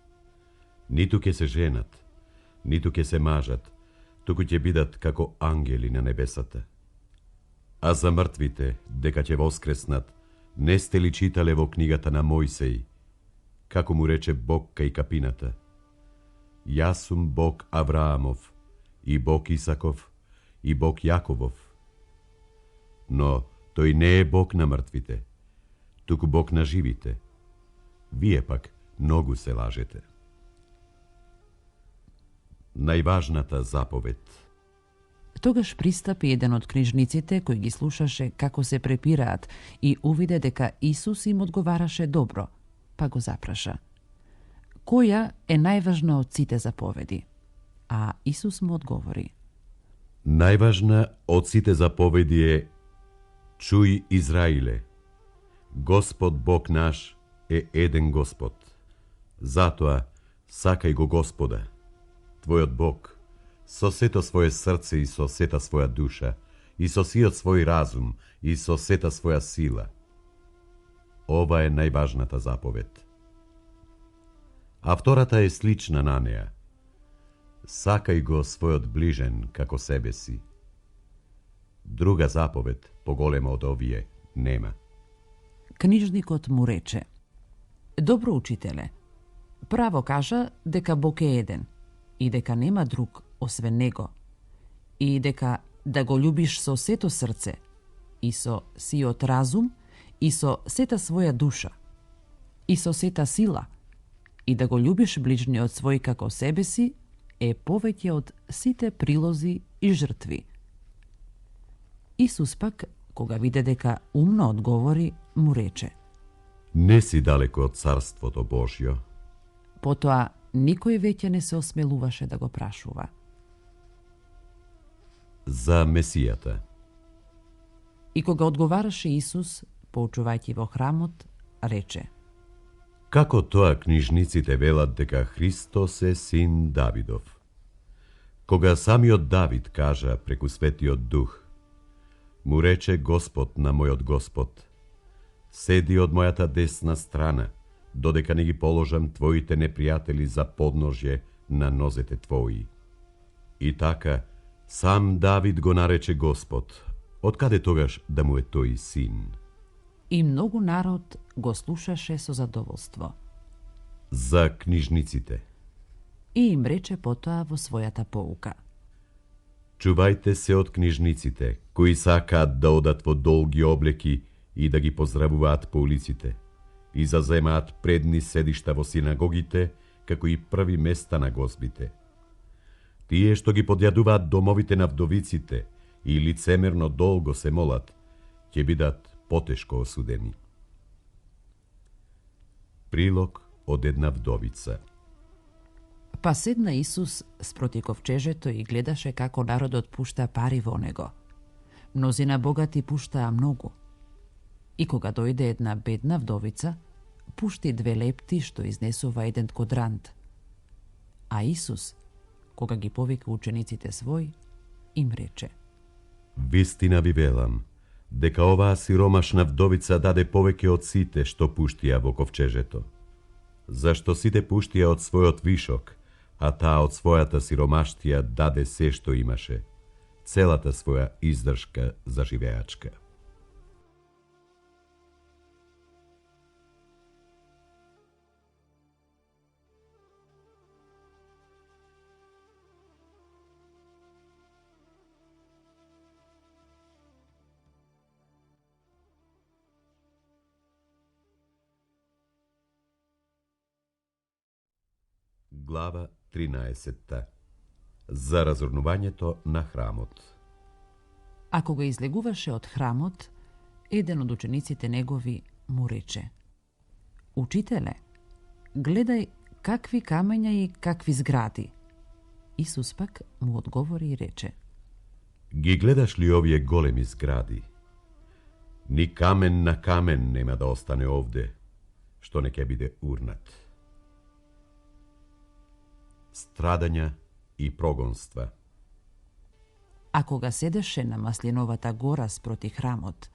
ниту ќе се женат, ниту ќе се мажат, туку ќе бидат како ангели на небесата. А за мртвите, дека ќе воскреснат, не сте ли читале во книгата на Мојсеј, како му рече Бог кај капината: Јас сум Бог Авраамов, и Бог Исаков, и Бог Јаковов. Но тој не е Бог на мртвите, туку Бог на живите. Вие пак многу се лажете. Најважната заповед. Тогаш пристапи еден од книжниците кој ги слушаше како се препираат и увиде дека Исус им одговараше добро, па го запраша: Која е најважна од сите заповеди? А Исус му одговори: Најважна од сите заповеди е: Чуј, Израиле, Господ Бог наш е еден Господ. Затоа сакај го Господа, твојот Бог, со сето своје срце и со сета своја душа, и со сиот свој разум, и со сета своја сила. Ова е најважната заповед. А втората е слична на неа: Сакај го својот ближен како себе си. Друга заповед, поголема од овие, нема. Книжникот му рече: Добро, учителе, право кажа дека Бог е еден и дека нема друг освен Него, и дека да го љубиш со сето срце, и со сиот разум, и со сета своја душа, и со сета сила, и да го љубиш ближниот свој како себе си, е повеќе од сите прилози и жртви. Исус пак, кога виде дека умно одговори, му рече: Не си далеко од Царството Божјо. Потоа никој веќе не се осмелуваше да го прашува. За Месијата. И кога одговараше Исус, поучувајќи во храмот, рече: Како тоа книжниците велат дека Христос е син Давидов? Кога самиот Давид кажа преку Светиот Дух, му рече Господ на мојот Господ: Седи од мојата десна страна, додека не ги положам твоите непријатели за подножје на нозете твои. И така, сам Давид го нарече Господ, откаде тогаш да му е тој син? И многу народ го слушаше со задоволство. За книжниците. И им рече потоа во својата поука: Чувајте се од книжниците, кои сакаат да одат во долги облеки и да ги поздравуваат по улиците, и заземаат предни седишта во синагогите, како и први места на гозбите. Тие што ги подјадуваат домовите на вдовиците и лицемерно долго се молат, ќе бидат потешко осудени. Прилог од една вдовица. Па седна Исус спроти ковчежето и гледаше како народот пушта пари во него. Мнозина богати пуштаа многу. И кога дојде една бедна вдовица, пушти 2 лепти што изнесува 1 квадрант. А Исус, кога ги повика учениците свој, им рече: Вистина ви велам, дека оваа сиромашна вдовица даде повеќе од сите што пуштија во ковчежето. Зашто сите пуштија од својот вишок, а таа од својата сиромаштија даде се што имаше, целата своја издршка за живеачка. Глава 13. За разорнувањето на храмот. А кога излегуваше од храмот, еден од учениците негови му рече: Учителе, гледај какви камења и какви згради. Исус пак му одговори и рече: Ги гледаш ли овие големи згради? Ни камен на камен нема да остане овде, што не ќе биде урнат. Страдања и прогонства. А кога седеше на Маслиновата гора спроти храмот,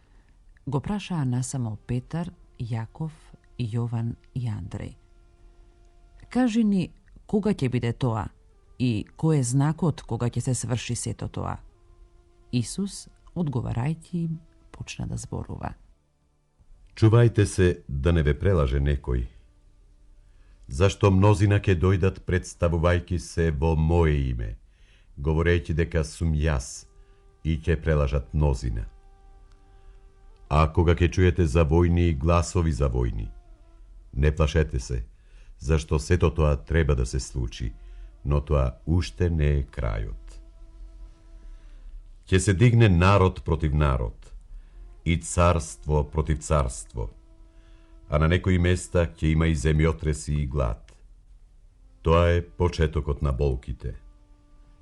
го прашаа насамо Петар, Јаков, Јован и Андреј: Кажи ни, кога ќе биде тоа и кој е знакот кога ќе се сврши сето тоа? Исус, одговарајќи им, почна да зборува: Чувајте се да не ве прелаже некој. Зашто мнозина ќе дојдат представувајќи се во моje име, говорејќи дека сум јас, и ќе прелажат мнозина. А кога ќе чуете за војни и гласови за војни, не плашете се, зашто сето тоа треба да се случи, но тоа уште не е крајот. Ќе се дигне народ против народ и царство против царство, а на некои места ќе има и земјотреси и глад. Тоа е почетокот на болките.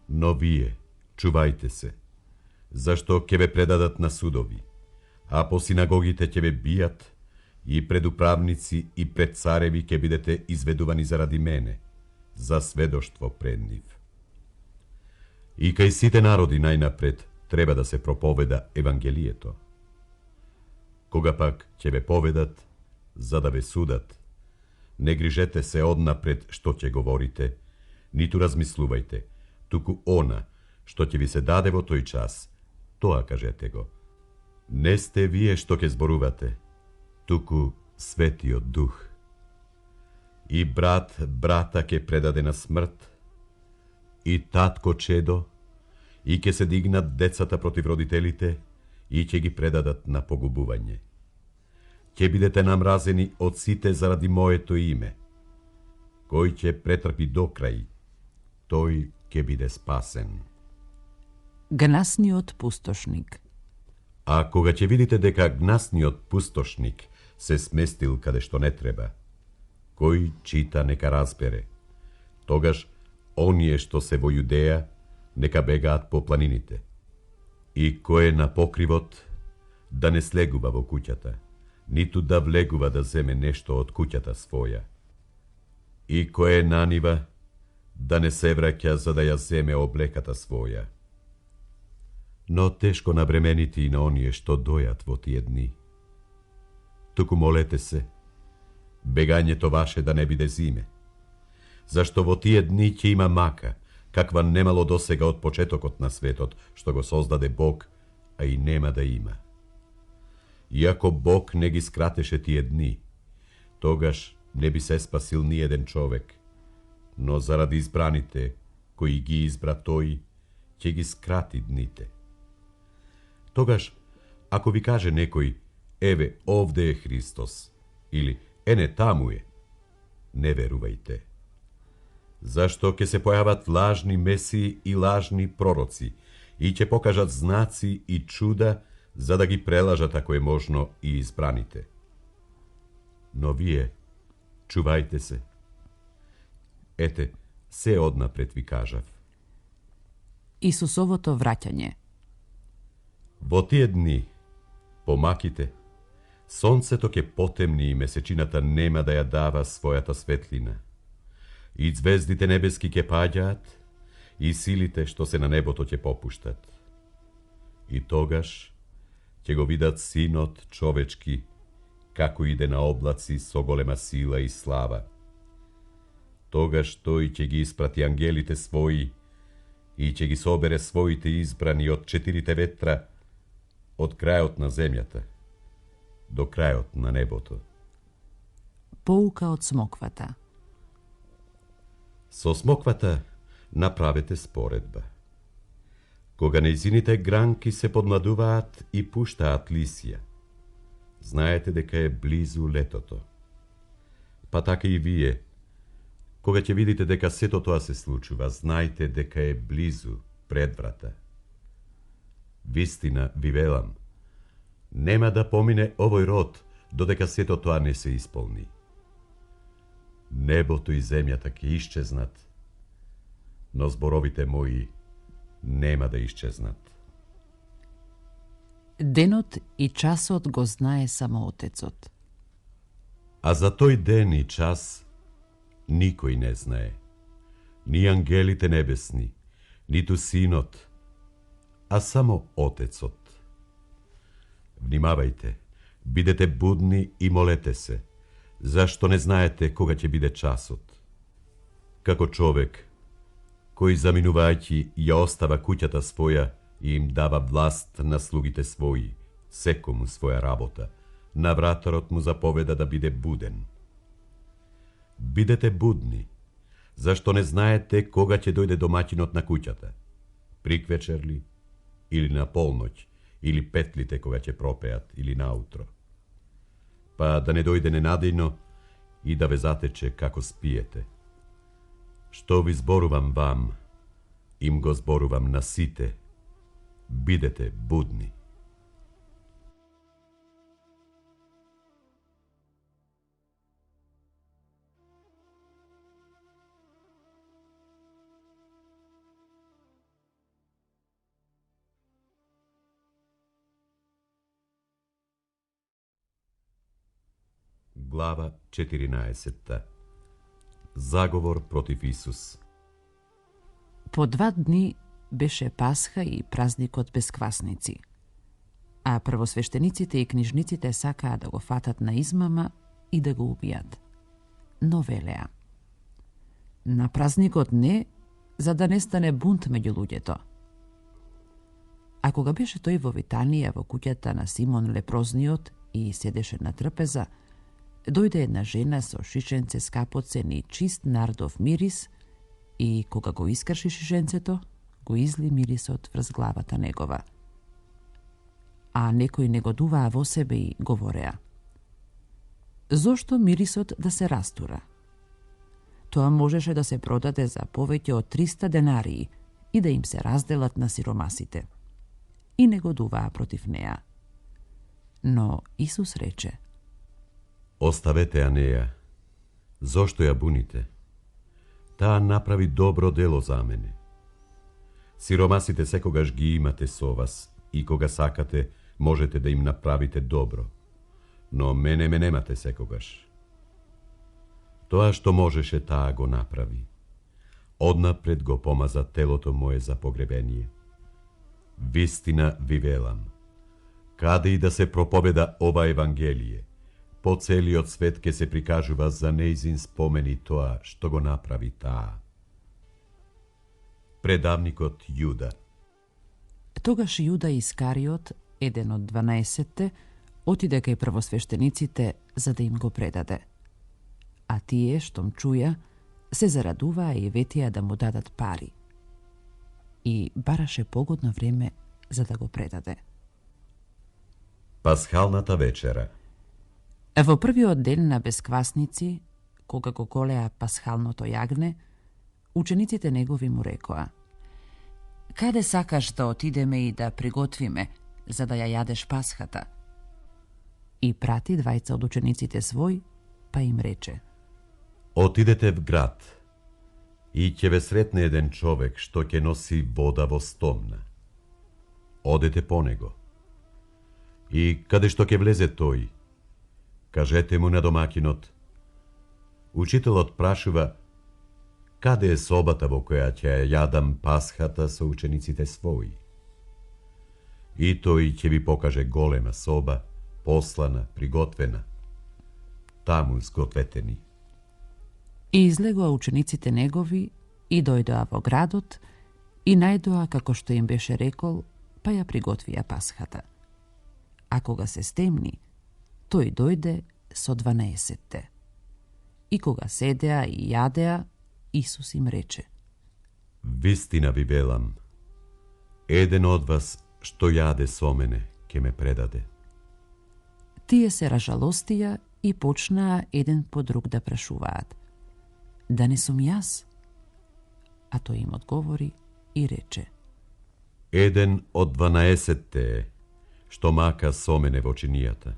Но вие, чувајте се, зашто ќе ве предадат на судови, а по синагогите ќе ве бијат и пред управници и пред цареви ќе бидете изведувани заради мене, за сведоштво пред нив. И кај сите народи најнапред треба да се проповеда Евангелието. Кога пак ќе ве поведат, за да ве судат, не грижете се однапред што ќе говорите, ниту размислувајте, туку она што ќе ви се даде во тој час, тоа кажете го. Не сте вие што ќе зборувате, туку Светиот Дух. И брат брата ќе предаде на смрт, и татко чедо, и ќе се дигнат децата против родителите, и ќе ги предадат на погубување. Ќе бидете намразени од сите заради моето име. Кој ќе претрпи до крај, тој ќе биде спасен. Гнасниот пустошник. A kога ќе видите дека гнасниот пустошник се сместил каде што не треба, кој чита нека разбере, тогаш оние што се во Јудеја нека бегаат по планините. И кој е на покривот да не слегува во куќата, ниту да влегува да земе нешто од куќата своја. И кој е на нива да не се враќа за да ја земе облеката своја. Но тешко набременити и на оние што дојат во тие дни. Туку молете се, бегањето ваше да не биде зиме, зашто во тие дни ќе има мака, каква немало досега од почетокот на светот, што го создаде Бог, а и нема да има. Иако Бог не ги скратеше тие дни, тогаш не би се спасил ни еден човек, но заради избраните, кои ги избра тој, ќе ги скрати дните. Тогаш, ако ви каже некој, еве, овде е Христос, или ене таму е, не верувајте. Зашто ќе се појават лажни месии и лажни пророци и ќе покажат знаци и чуда за да ги прелажат, ако е можно, и избраните. Но вие, чувајте се. Ете, се однапред ви кажав. Исусовото враќање. Во тие дни, помаките, сонцето ќе потемни и месечината нема да ја дава својата светлина. И звездите небески ќе паѓаат, и силите што се на небото ќе попуштат. И тогаш ќе го видат Синот човечки, како иде на облаци со голема сила и слава. Тогаш тој ќе ги испрати ангелите своји и ќе ги собере своите избрани од 4 ветра, од крајот на земјата до крајот на небото. Поука од смоквата. Со смоквата направете споредба. Кога нејзините гранки се подмладуваат и пуштаат лисија, знаете дека е близу летото. Па така и вие, кога ќе видите дека сето тоа се случува, знајте дека е близу пред врата. Вистина ви велам, нема да помине овој род додека сето тоа не се исполни. Небото и земјата ќе исчезнат, но зборовите мои нема да исчезнат. Денот и часот го знае само Отецот. А за тој ден и час никој не знае. Ни ангелите небесни, ниту Синот, а само Отецот. Внимавајте, бидете будни и молете се, зашто не знаете кога ќе биде часот. Како човек, кој заминувајќи ја остава куќата своја и им дава власт на слугите своји, секому своја работа, навратарот му заповеда да биде буден. Бидете будни, зашто не знаете кога ќе дојде домаќинот на куќата, приквечер ли, или на полноќ, или петлите кога ќе пропеат, или наутро. Па да не дојде ненадејно и да ве затече како спиете. Што ви зборувам вам, им го зборувам на сите, бидете будни. Глава 14. Заговор против Исус. По 2 дни беше Пасха и празникот без квасници. А првосвештениците и книжниците сакаа да го фатат на измама и да го убијат. Но велеа: на празникот не, за да не стане бунт меѓу луѓето. А кога беше тој во Витанија, во куќата на Симон лепрозниот и седеше на трпеза, дојде една жена со шишенце скапоцен и чист нардов мирис и кога го искрши шишенцето, го изли мирисот врз главата негова. А некои негодуваа во себе и говореа: зошто мирисот да се растура? Тоа можеше да се продаде за повеќе од 300 денарии и да им се разделат на сиромасите. И негодуваа против неа, No Isus reče: Ostavete ја неја. Зошто ја буните? Таа направи добро дело за мене. Сиромасите секогаш ги имате со вас и кога сакате, можете да им направите добро. Но мене ме немате секогаш. Тоа што можеше, таа го направи. Однапред го помаза телото мое за погребение. Вистина ви велам, каде и да се проповеда ова Евангелие, по целиот свет ке се прикажува за нејзин спомен и тоа што го направи таа. Предавникот Јуда. Тогаш Јуда Искариот, еден од 12-те, отиде кај првосвештениците за да им го предаде. А тие, штом чуја, се зарадуваа и ветија да му дадат пари. И бараше погодно време за да го предаде. Пасхалната вечера. Во првиот ден на бесквасници, кога го голеа пасхалното јагне, учениците негови му рекоа: Каде сакаш да отидеме и да приготвиме, за да ја јадеш пасхата? И прати двајца од учениците свој, па им рече: Отидете в град и ќе ве сретне еден човек што ќе носи вода во стомна. Одете по него. И каде што ќе влезе тој, кажете му на домакинот: Учителот прашува, каде е собата во која ќе ја јадам пасхата со учениците своји? И тој ќе ви покаже голема соба, послана, приготвена. Таму сгответени. И излегоа учениците негови и дојдоа во градот и најдоа како што им беше рекол, па ја приготвија пасхата. А кога се стемни, тој дојде со 12-те. И кога седеа и јадеа, Исус им рече: Вистина ви велам, еден од вас што јаде со мене, ке ме предаде. Тие се ражалостија и почнаа еден по друг да прашуваат: Да не сум јас? А тој им одговори и рече: Еден од 12-те е, што мака со мене во чинијата.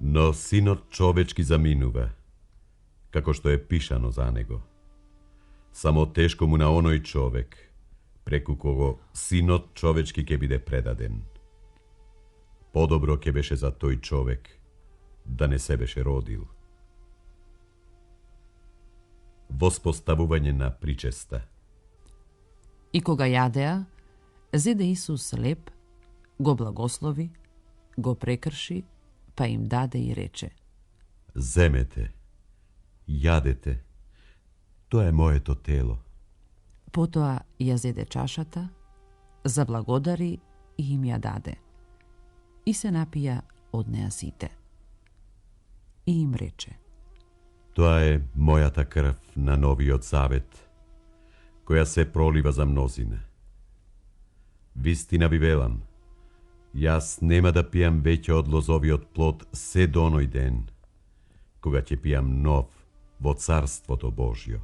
Но Синот човечки заминува, како што е пишано за него. Само тешко му на оној човек, преку кого Синот човечки ќе биде предаден. Подобро ќе беше за тој човек да не се беше родил. Воспоставување на причеста. И кога јадеа, зеде Исус леп, го благослови, го прекрши, па им даде и рече: Земете, јадете, тоа е моето тело. Потоа ја зеде чашата, заблагодари и им ја даде. И се напија од неа сите. И им рече: Тоа е мојата крв на новиот завет, која се пролива за мнозина. Вистина ви велам, јас нема да пијам веќе од лозовиот плод се до оној ден, кога ќе пијам нов во Царството Божјо.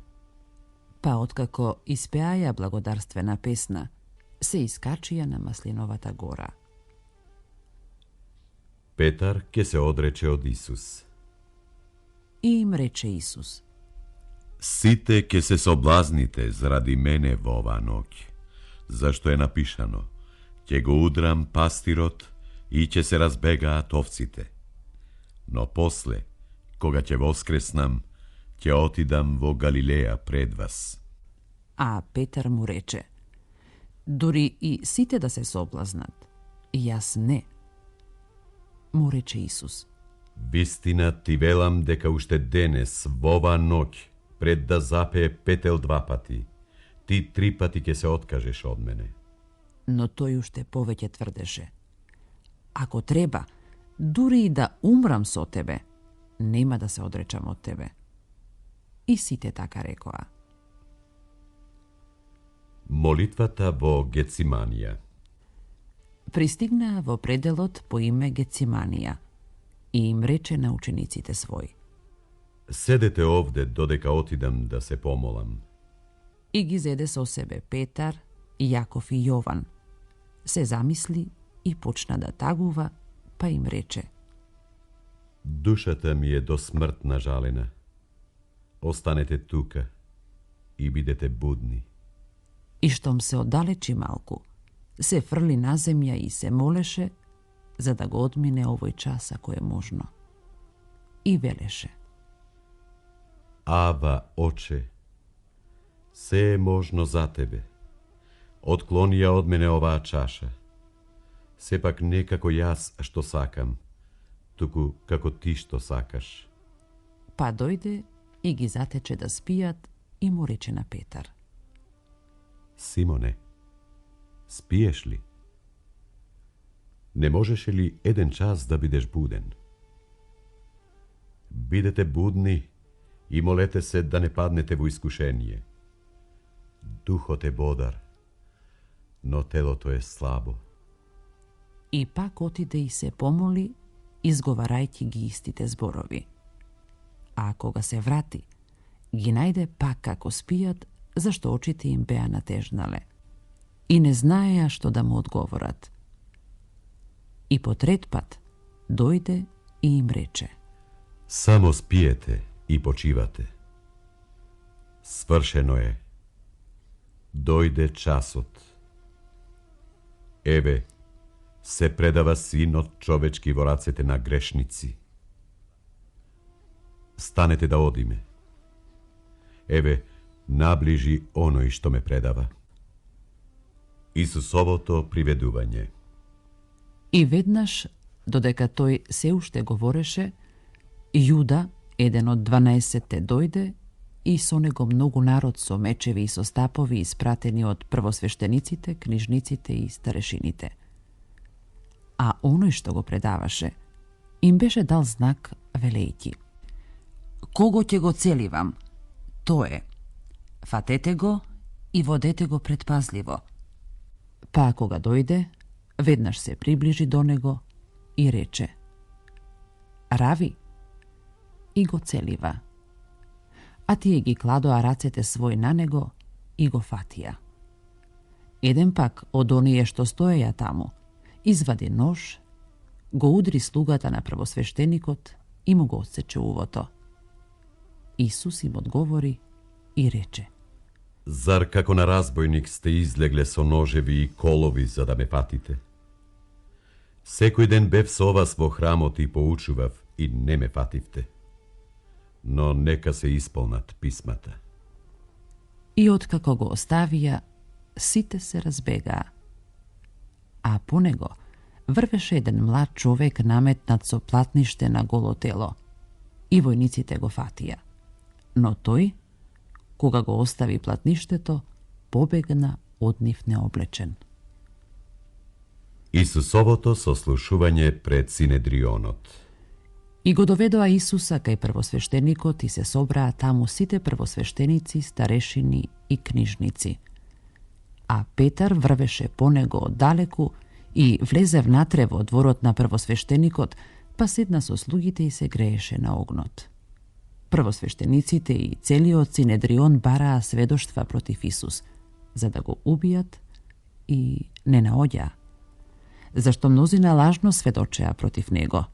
Па откако испеаја благодарствена песна, се искачија на Маслиновата гора. Петар ќе се одрече од Исус. И им рече Исус: Сите ќе се соблазните заради мене во оваа ноќ, зашто е напишано: ќе го удрам пастирот и ќе се разбегаат овците. Но после, кога ќе воскреснам, ќе отидам во Галилеја пред вас. А Петар му рече: Дури и сите да се соблазнат, јас не. Му рече Исус: Вистина ти велам дека уште денес, во оваа ноќ, пред да запее петел 2 пати, ти 3 пати ќе се откажеш од мене. Но тој уште повеќе тврдеше: Ако треба, дури и да умрам со тебе, нема да се одречам од тебе. И сите така рекоа. Молитвата во Гециманија. Пристигнаа во пределот по име Гециманија и им рече на учениците своји: Седете овде додека отидам да се помолам. И ги зеде со себе Петар, Јаков и Јован. Се замисли и почна да тагува, pa im reče: Душата ми е до смрт нажалена. Останете тука и бидете будни. I štom se oddaleči malku, se frli na zemlja i se moleše, za da go odmine ovoj čas ako je možno. I veleše: Ава, Оче, се е можно за тебе. Отклони ја од мене оваа чаша. Сепак не како јас што сакам, туку како ти што сакаш. Pa dojde i gi zateče da spijat i mu reče na Petar: Симоне, спиеш ли? Не можеше ли еден час да бидеш буден? Бидете будни и молете се да не паднете во искушение. Духот е бодар, но телото е слабо. I pak otide i se pomoli, izgovarajki gi istite zborovi. A ako ga se vrati, gi najde pak kako spijat, zašto očiti im beja natežnale. I ne znaja što da mu odgovorat. I po tretpat dojde i im reče: Само спиете и почивате. Свршено е. Дојде часот. Еве, се предава Синот човечки во рацете на грешници. Станете да одиме. Еве, наближи оној што ме предава. Исусовото приведување. I vednaš, dodeka toj se ušte govorеше, Juda, eden od 12 dojde i so nego mnogu narod so mečevi i so stapovi isprateni od prvosveštenicite, knjižnicite i starešinite. A onoj što go predavaše, im beše dal znak velejki: Kogo će go celivam, to je. Fatete go i vodete go predpazljivo. Pa ako ga dojde, vednaš se približi do nego i reče: Ravi, i go celiva. A tije gi klado a racete svoj na nego i go fatija. Eden pak od onije što stojeja tamo izvadi nož, go udri slugata na prvosveštenikot i mu go odseče uvoto. Isus im odgovori i reče: Zar како на разбойник сте излегле со ножеви и колови за да ме фатите? Секој ден бев со вас во храмот и поучував и не ме фативте. Но нека се исполнат писмата. I otkako go ostavija, site se razbega. A po nego vrveše jedan mlad čovek nametnat so platnište na golo telo i vojnicite go fatija. No toj, koga go ostavi platništeto, pobegna od njih neoblečen. Исусовото сослушување пред Синедрионот. I go dovedoa Isusa kaj prvosveštenikot i se sobraa tamo site prvosveštenici, starešini i knjižnici. A Petar vrveše po nego od daleku i vleze vnatre vo dvorot na prvosveštenikot, pa sedna so slugite i se greješe na ognot. Prvosveštenicite i celiot Sinedrion baraa svedoštva protiv Isus, za da go ubijat i ne naodja, zašto mnozina lažno svedočeja protiv nego.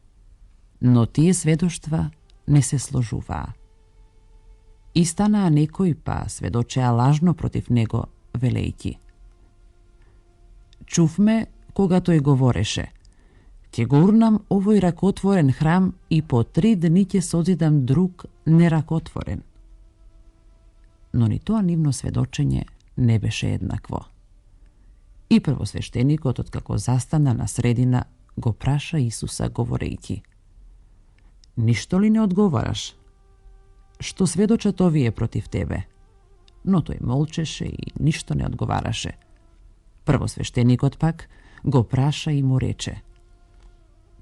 No tije svedoštva ne se složuva. I stana nekoj pa svedočeja lažno protiv nego velejki: Čuv me koga toj govoreše: Tje gurnam ovoj rakotvoren hram i po 3 dni tje sozidam drug nerakotvoren. No ni to nivno svedočenje ne beše jednakvo. I prvosveštenikot otkako zastana na sredina go praša Isusa govorejki: Ništo li ne odgovaraš? Što svedočat ovije protiv tebe? No to i molčeše i ništo ne odgovaraše. Prvosveštenikot pak go praša i mu reče: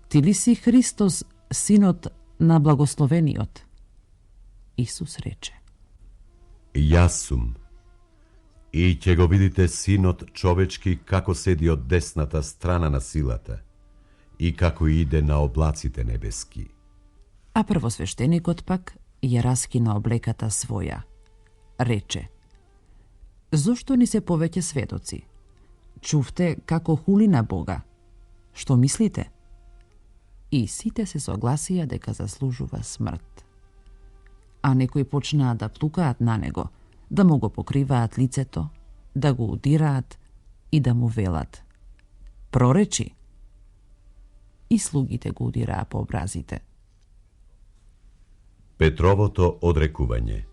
Ti li si Hristos, sinot na blagosloveniot? Isus reče: Јас сум. И ќе го видите Синот човечки како седи од десната страна на силата и како иде на облаците небески. A prvosveštenikot pak je raskina obлеката svoja. Reče: Zašto ni se poveće svedoci? Čuvte kako huli na Boga. Što mislite? и сите се согласија дека заслужува смрт. А некои почнаа да плукаат на него, да му го покриваат лицето, да го удираат и да му велат: проречи! И слугите го удираа по образите. Петровото одрекување.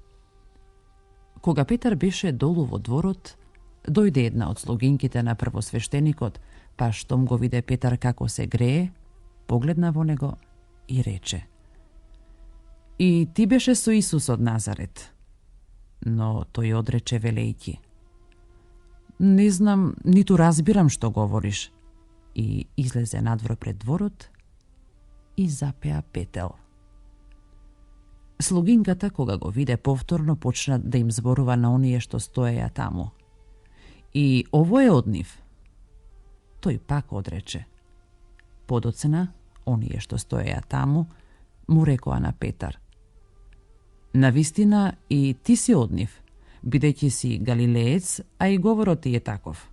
Кога Петар беше долу во дворот, дојде една од слугинките на првосвештеникот, па штом го виде Петар како се грее, погледна во него и рече: и ти беше со Исус од Назарет. Но тој одрече велејќи: не знам, ниту разбирам што говориш. И излезе надвор пред дворот и запеа петел. Слугинката, кога го виде повторно, почна да им зборува на оние што стоеја таму: и ово е од нив. Тој пак одрече. Подоцна, оние што стоеја таму, му рекоа на Петар: навистина и ти си од нив, бидејќи си галилеец, а и говорот ти е таков.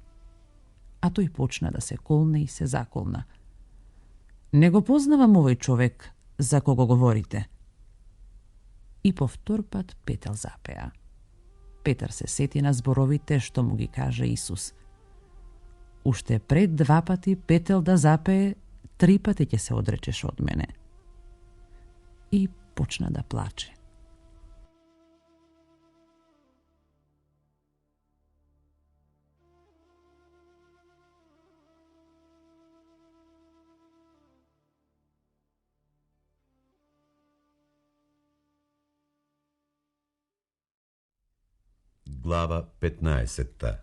А тој почна да се колне и се заколна: не го познавам овој човек за кого говорите. И повтор пат петел запеа. Петар се сети на зборовите што му ги каже Исус: уште пред 2 пати петел да запее, 3 пати ќе се одречеш од мене. И почна да плаче. Глава 15.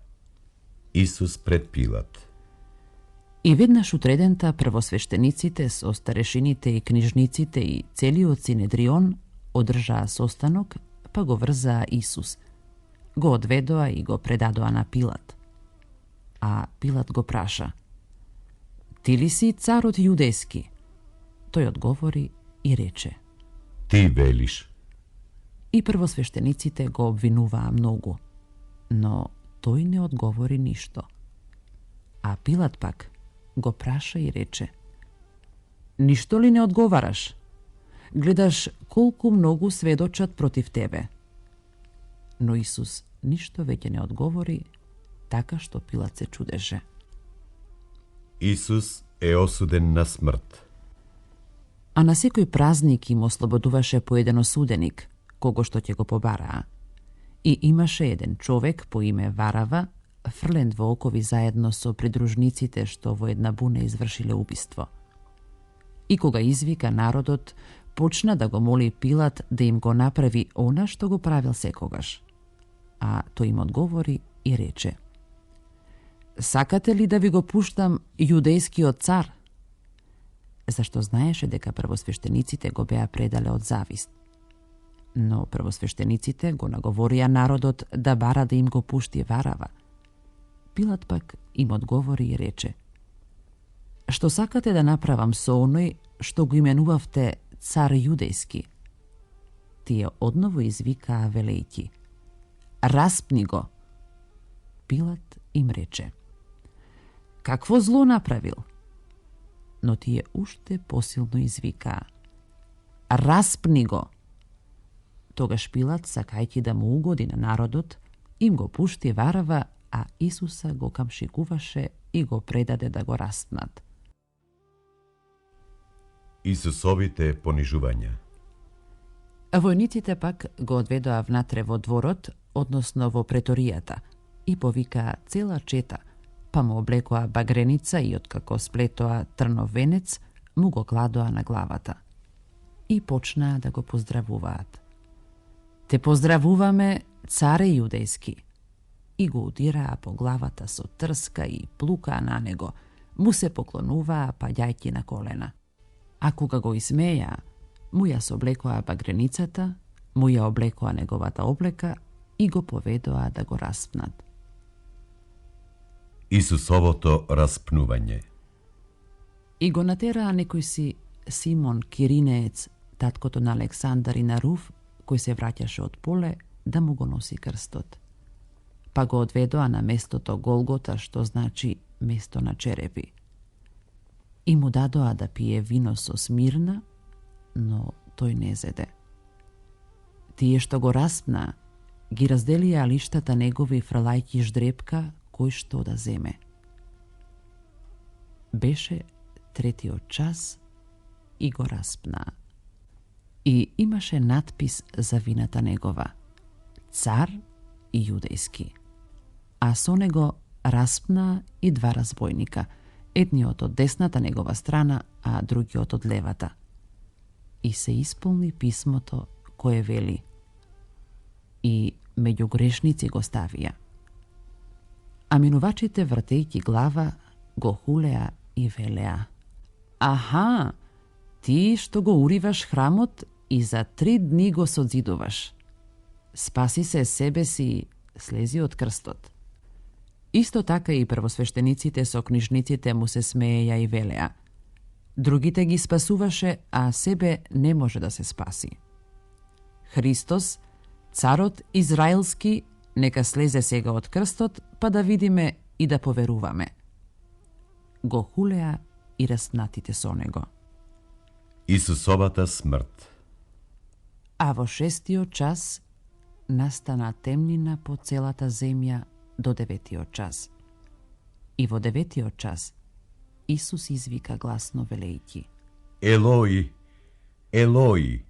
Исус пред Пилат. И веднаш утредента првосвештениците со старешините и книжниците и целиот Синедрион одржаа состанок, па го врзаа Исус. Го одведоа и го предадоа на Пилат. А Пилат го праша: ти ли си царот јудејски? Тој одговори и рече: Ти велиш. И првосвештениците го обвинуваа многу, но тој не одговори ништо. А Пилат пак го праша и рече: ништо ли не одговараш? Гледаш колку многу сведочат против тебе. Но Исус ништо веќе не одговори, така што Пилат се чудеше. Исус е осуден на смрт. А на секој празник им ослободуваше по еден осуденик, кого што ќе го побараа. И имаше еден човек по име Варава, фрлен во окови заедно со придружниците што во една буна извршиле убиство. И кога извика народот, почна да го моли Пилат да им го направи она што го правил секогаш. А тој им одговори и рече: сакате ли да ви го пуштам јудејскиот цар? Зашто знаеше дека првосвештениците го беа предале од завист. Но првосвештениците го наговорија народот да бара да им го пушти Варава. Пилат пак им одговори и рече: што сакате да направам со оној што го именувавте цар јудејски? Тие одново извикаа велејќи: распни го! Пилат им рече: какво зло направил? Но тие уште посилно извикаа: распни го! Тогаш Пилат, сакајќи да му угоди на народот, им го пушти Варава, а Исуса го камшикуваше и го предаде да го распнат. Исусовите понижувања. Војниците пак го одведоа внатре во дворот, односно во преторијата, и повикаа цела чета, па му облекоа багреница и откако сплетоа трнов венец, му го кладоа на главата. И почнаа да го поздравуваат: те поздравуваме, царе јудејски! И го удираа по главата со трска и плукаа на него, му се поклонуваа паѓајќи на колена. А кога го измеја, му ја соблекоа багреницата, му ја облекоа неговата облека и го поведоа да го распнат. Исусовото распнување. И го натераа некој си Симон Киринеец, таткото на Александар и на Руф, кој се враќаше од поле, да му го носи крстот. Па го одведоа на местото Голгота, што значи место на черепи. i mu dadoa da pije vino so smirna, no toј не зеде. Тие што го распна, ги разделија лиштата негови фрлајки ждрепка кој што да земе. Беше третиот час и го распна. И имаше надпис за вината негова: Цар и јудејски. А со него распна и два разбойника, едниот од десната негова страна, а другиот од левата. И се исполни писмото кое вели: и меѓу грешници го ставија. А минувачите, вртејќи глава, го хулеа и велеа: аха, ти што го уриваш храмот и за 3 дни го созидуваш. Спаси се себе си, слези од крстот. Исто така и првосвештениците со книжниците му се смееја и велеа: другите ги спасуваше, а себе не може да се спаси. Христос, царот израелски, нека слезе сега од крстот, па да видиме и да поверуваме. Го хулеа и распнатите со него. Исусовата смрт. А во 6-тиот час настана темнина по целата земја до 9-тиот час. И во 9-тиот час Исус извика гласно велејќи: Елои, Елои,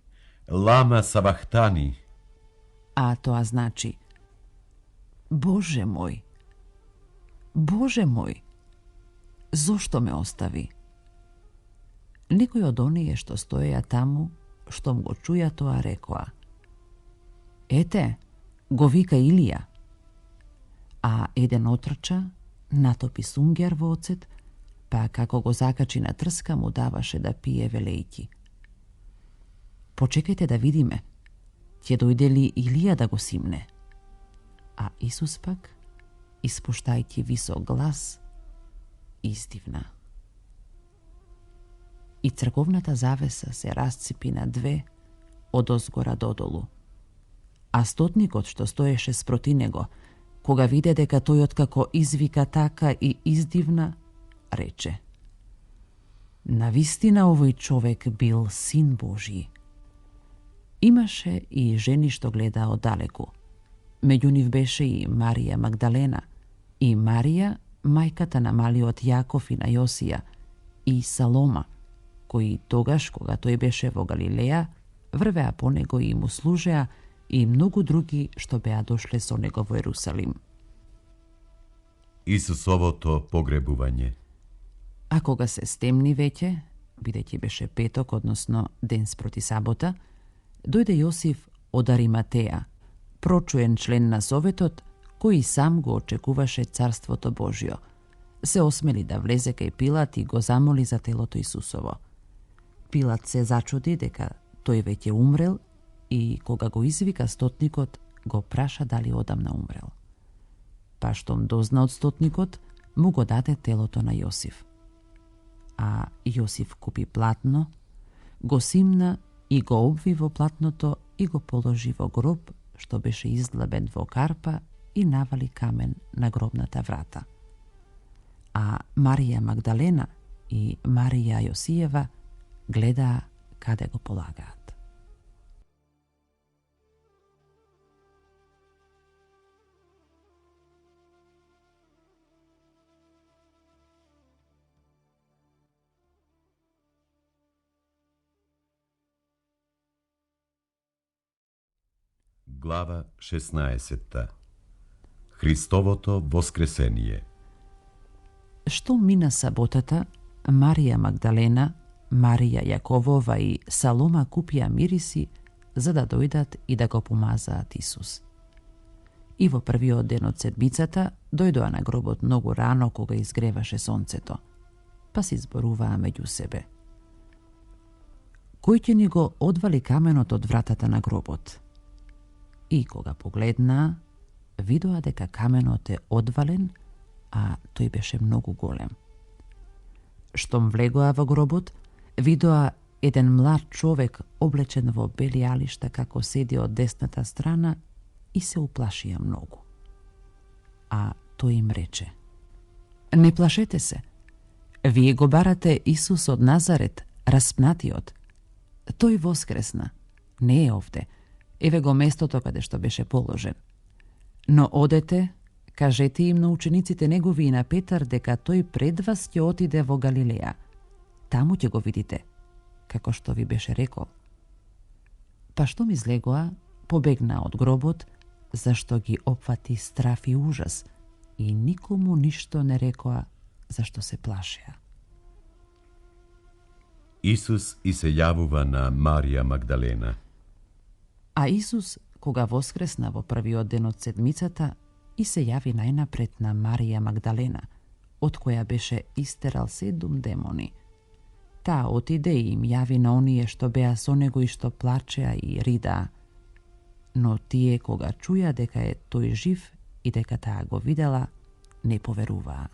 лама сабахтани. А тоа значи: Боже мој, Боже мој, зошто ме остави? Некој од оние што стоеја таму, штом го чуја тоа, рекоа: ете, го вика Илија. А еден отрча, натопи сунгер во оцет, па како го закачи на трска му даваше да пие велејќи: почекајте да видиме, ќе дојде ли Илија да го симне? А Исус пак, испуштајќи висок глас, издивна. И црковната завеса се расципи на 2 од озгора додолу. А стотникот што стоеше спроти него, кога виде дека тој откако извика така и издивна, рече: навистина овој човек бил син Божји. Имаше и жени што гледаа оддалеку. Меѓу нив беше и Марија Магдалена, и Марија, мајката на малиот Јаков и на Јосија, и Салома, кои тогаш, кога тој беше во Галилеја, врвеа по него и му служеа, и многу други што беа дошле со него во Ерусалим. Исусовото погребување. А кога се стемни веќе, бидејќи беше петок, односно ден спроти сабота, дојде Јосиф од Ариматеја, прочуен член на Советот, кој сам го очекуваше Царството Божјо. Се осмели да влезе кај Пилат и го замоли за телото Исусово. Пилат се зачуди дека тој веќе умрел и кога го извика стотникот, го праша дали одамна умрел. Па штом дозна од стотникот, му го даде телото на Јосиф. А Јосиф купи платно, го симна и го обви во платното и го положи во гроб што беше издлабен во карпа и навали камен на гробната врата. А Марија Магдалена и Марија Јосиева гледаа каде го полагаат. Глава 16. Христовото воскресение. Што мина саботата, Марија Магдалена, Марија Јаковова и Салома купија мириси за да дојдат и да го помазаат Исус. И во првиот ден од седмицата дојдоа на гробот многу рано кога изгреваше сонцето, па се изборуваа меѓу себе: кој ќе ни го одвали каменот од вратата на гробот? И кога погледнаа, видоа дека каменот е одвален, а тој беше многу голем. Штом влегоа во гробот, видоа еден млад човек облечен во бели алишта како седи од десната страна и се уплашија многу. А тој им рече: не плашете се, Вие го барате Исус од Назарет, распнатиот. Тој воскресна. Не е овде. Еве го местото каде што беше положен. Но одете, кажете им на учениците негови и на Петар дека тој пред вас ќе отиде во Галилеја. Таму ќе го видите, како што ви беше рекол. Па штом излегоа, побегна од гробот, зашто ги опфати страф и ужас, и никому ништо не рекоа, зашто се плашеа. Исус и се јавува на Марија Магдалена. А Исус, кога воскресна во првиот ден од седмицата, и се јави најнапред на Марија Магдалена, од која беше истерал 7 демони. Таа отиде и им јави на оние што беа со него и што плачеа и ридаа. Но тие, кога чуја дека е тој жив и дека таа го видела, не поверуваа.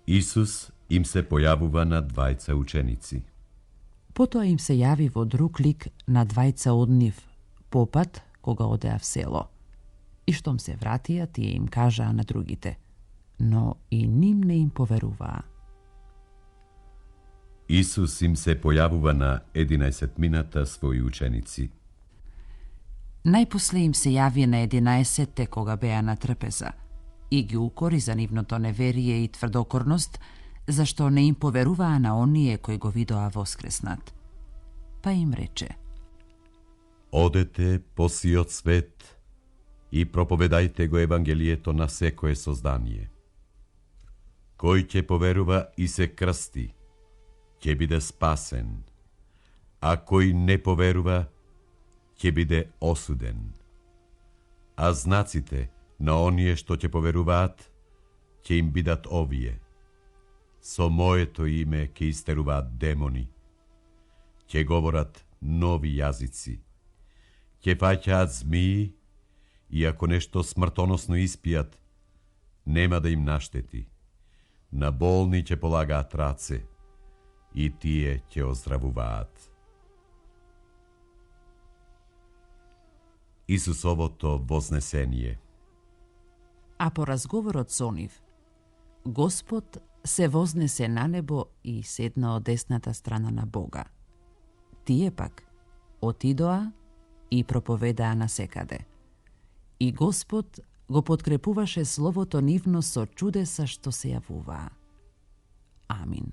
Исус им се појавува на 2 ученици. Потоа им се јави во друг лик на 2 од нив, попат кога одеа в село. И штом се вратија, тие им кажаа на другите, но и ним не им поверуваа. Исус им се појавува на 11 своји ученици. Најпосле им се јави на 11 кога беа на трпеза и ги укори за нивното неверие и тврдокорност, зашто не им поверуваа на оние кои го видоа воскреснат. Па им рече: Одете по сиот свет и проповедајте го Евангелието на секое создание. Кој ќе поверува и се крсти, ќе биде спасен, а кој не поверува, ќе биде осуден. А знаците на оние што ќе поверуваат, ќе им бидат овие: со моето име ќе истеруваат демони, ќе говорат нови јазици, ќе фаќаат змии, и ако нешто смртоносно испијат, нема да им наштети. На болни ќе полагаат раце, и тие ќе оздравуваат. Исусовото вознесение. А по разговорот со нив, Господ се вознесе на небо и седна од десната страна на Бога. Тие пак отидоа и проповедаа насекаде. И Господ го подкрепуваше словото нивно со чудеса што се јавуваа. Амин.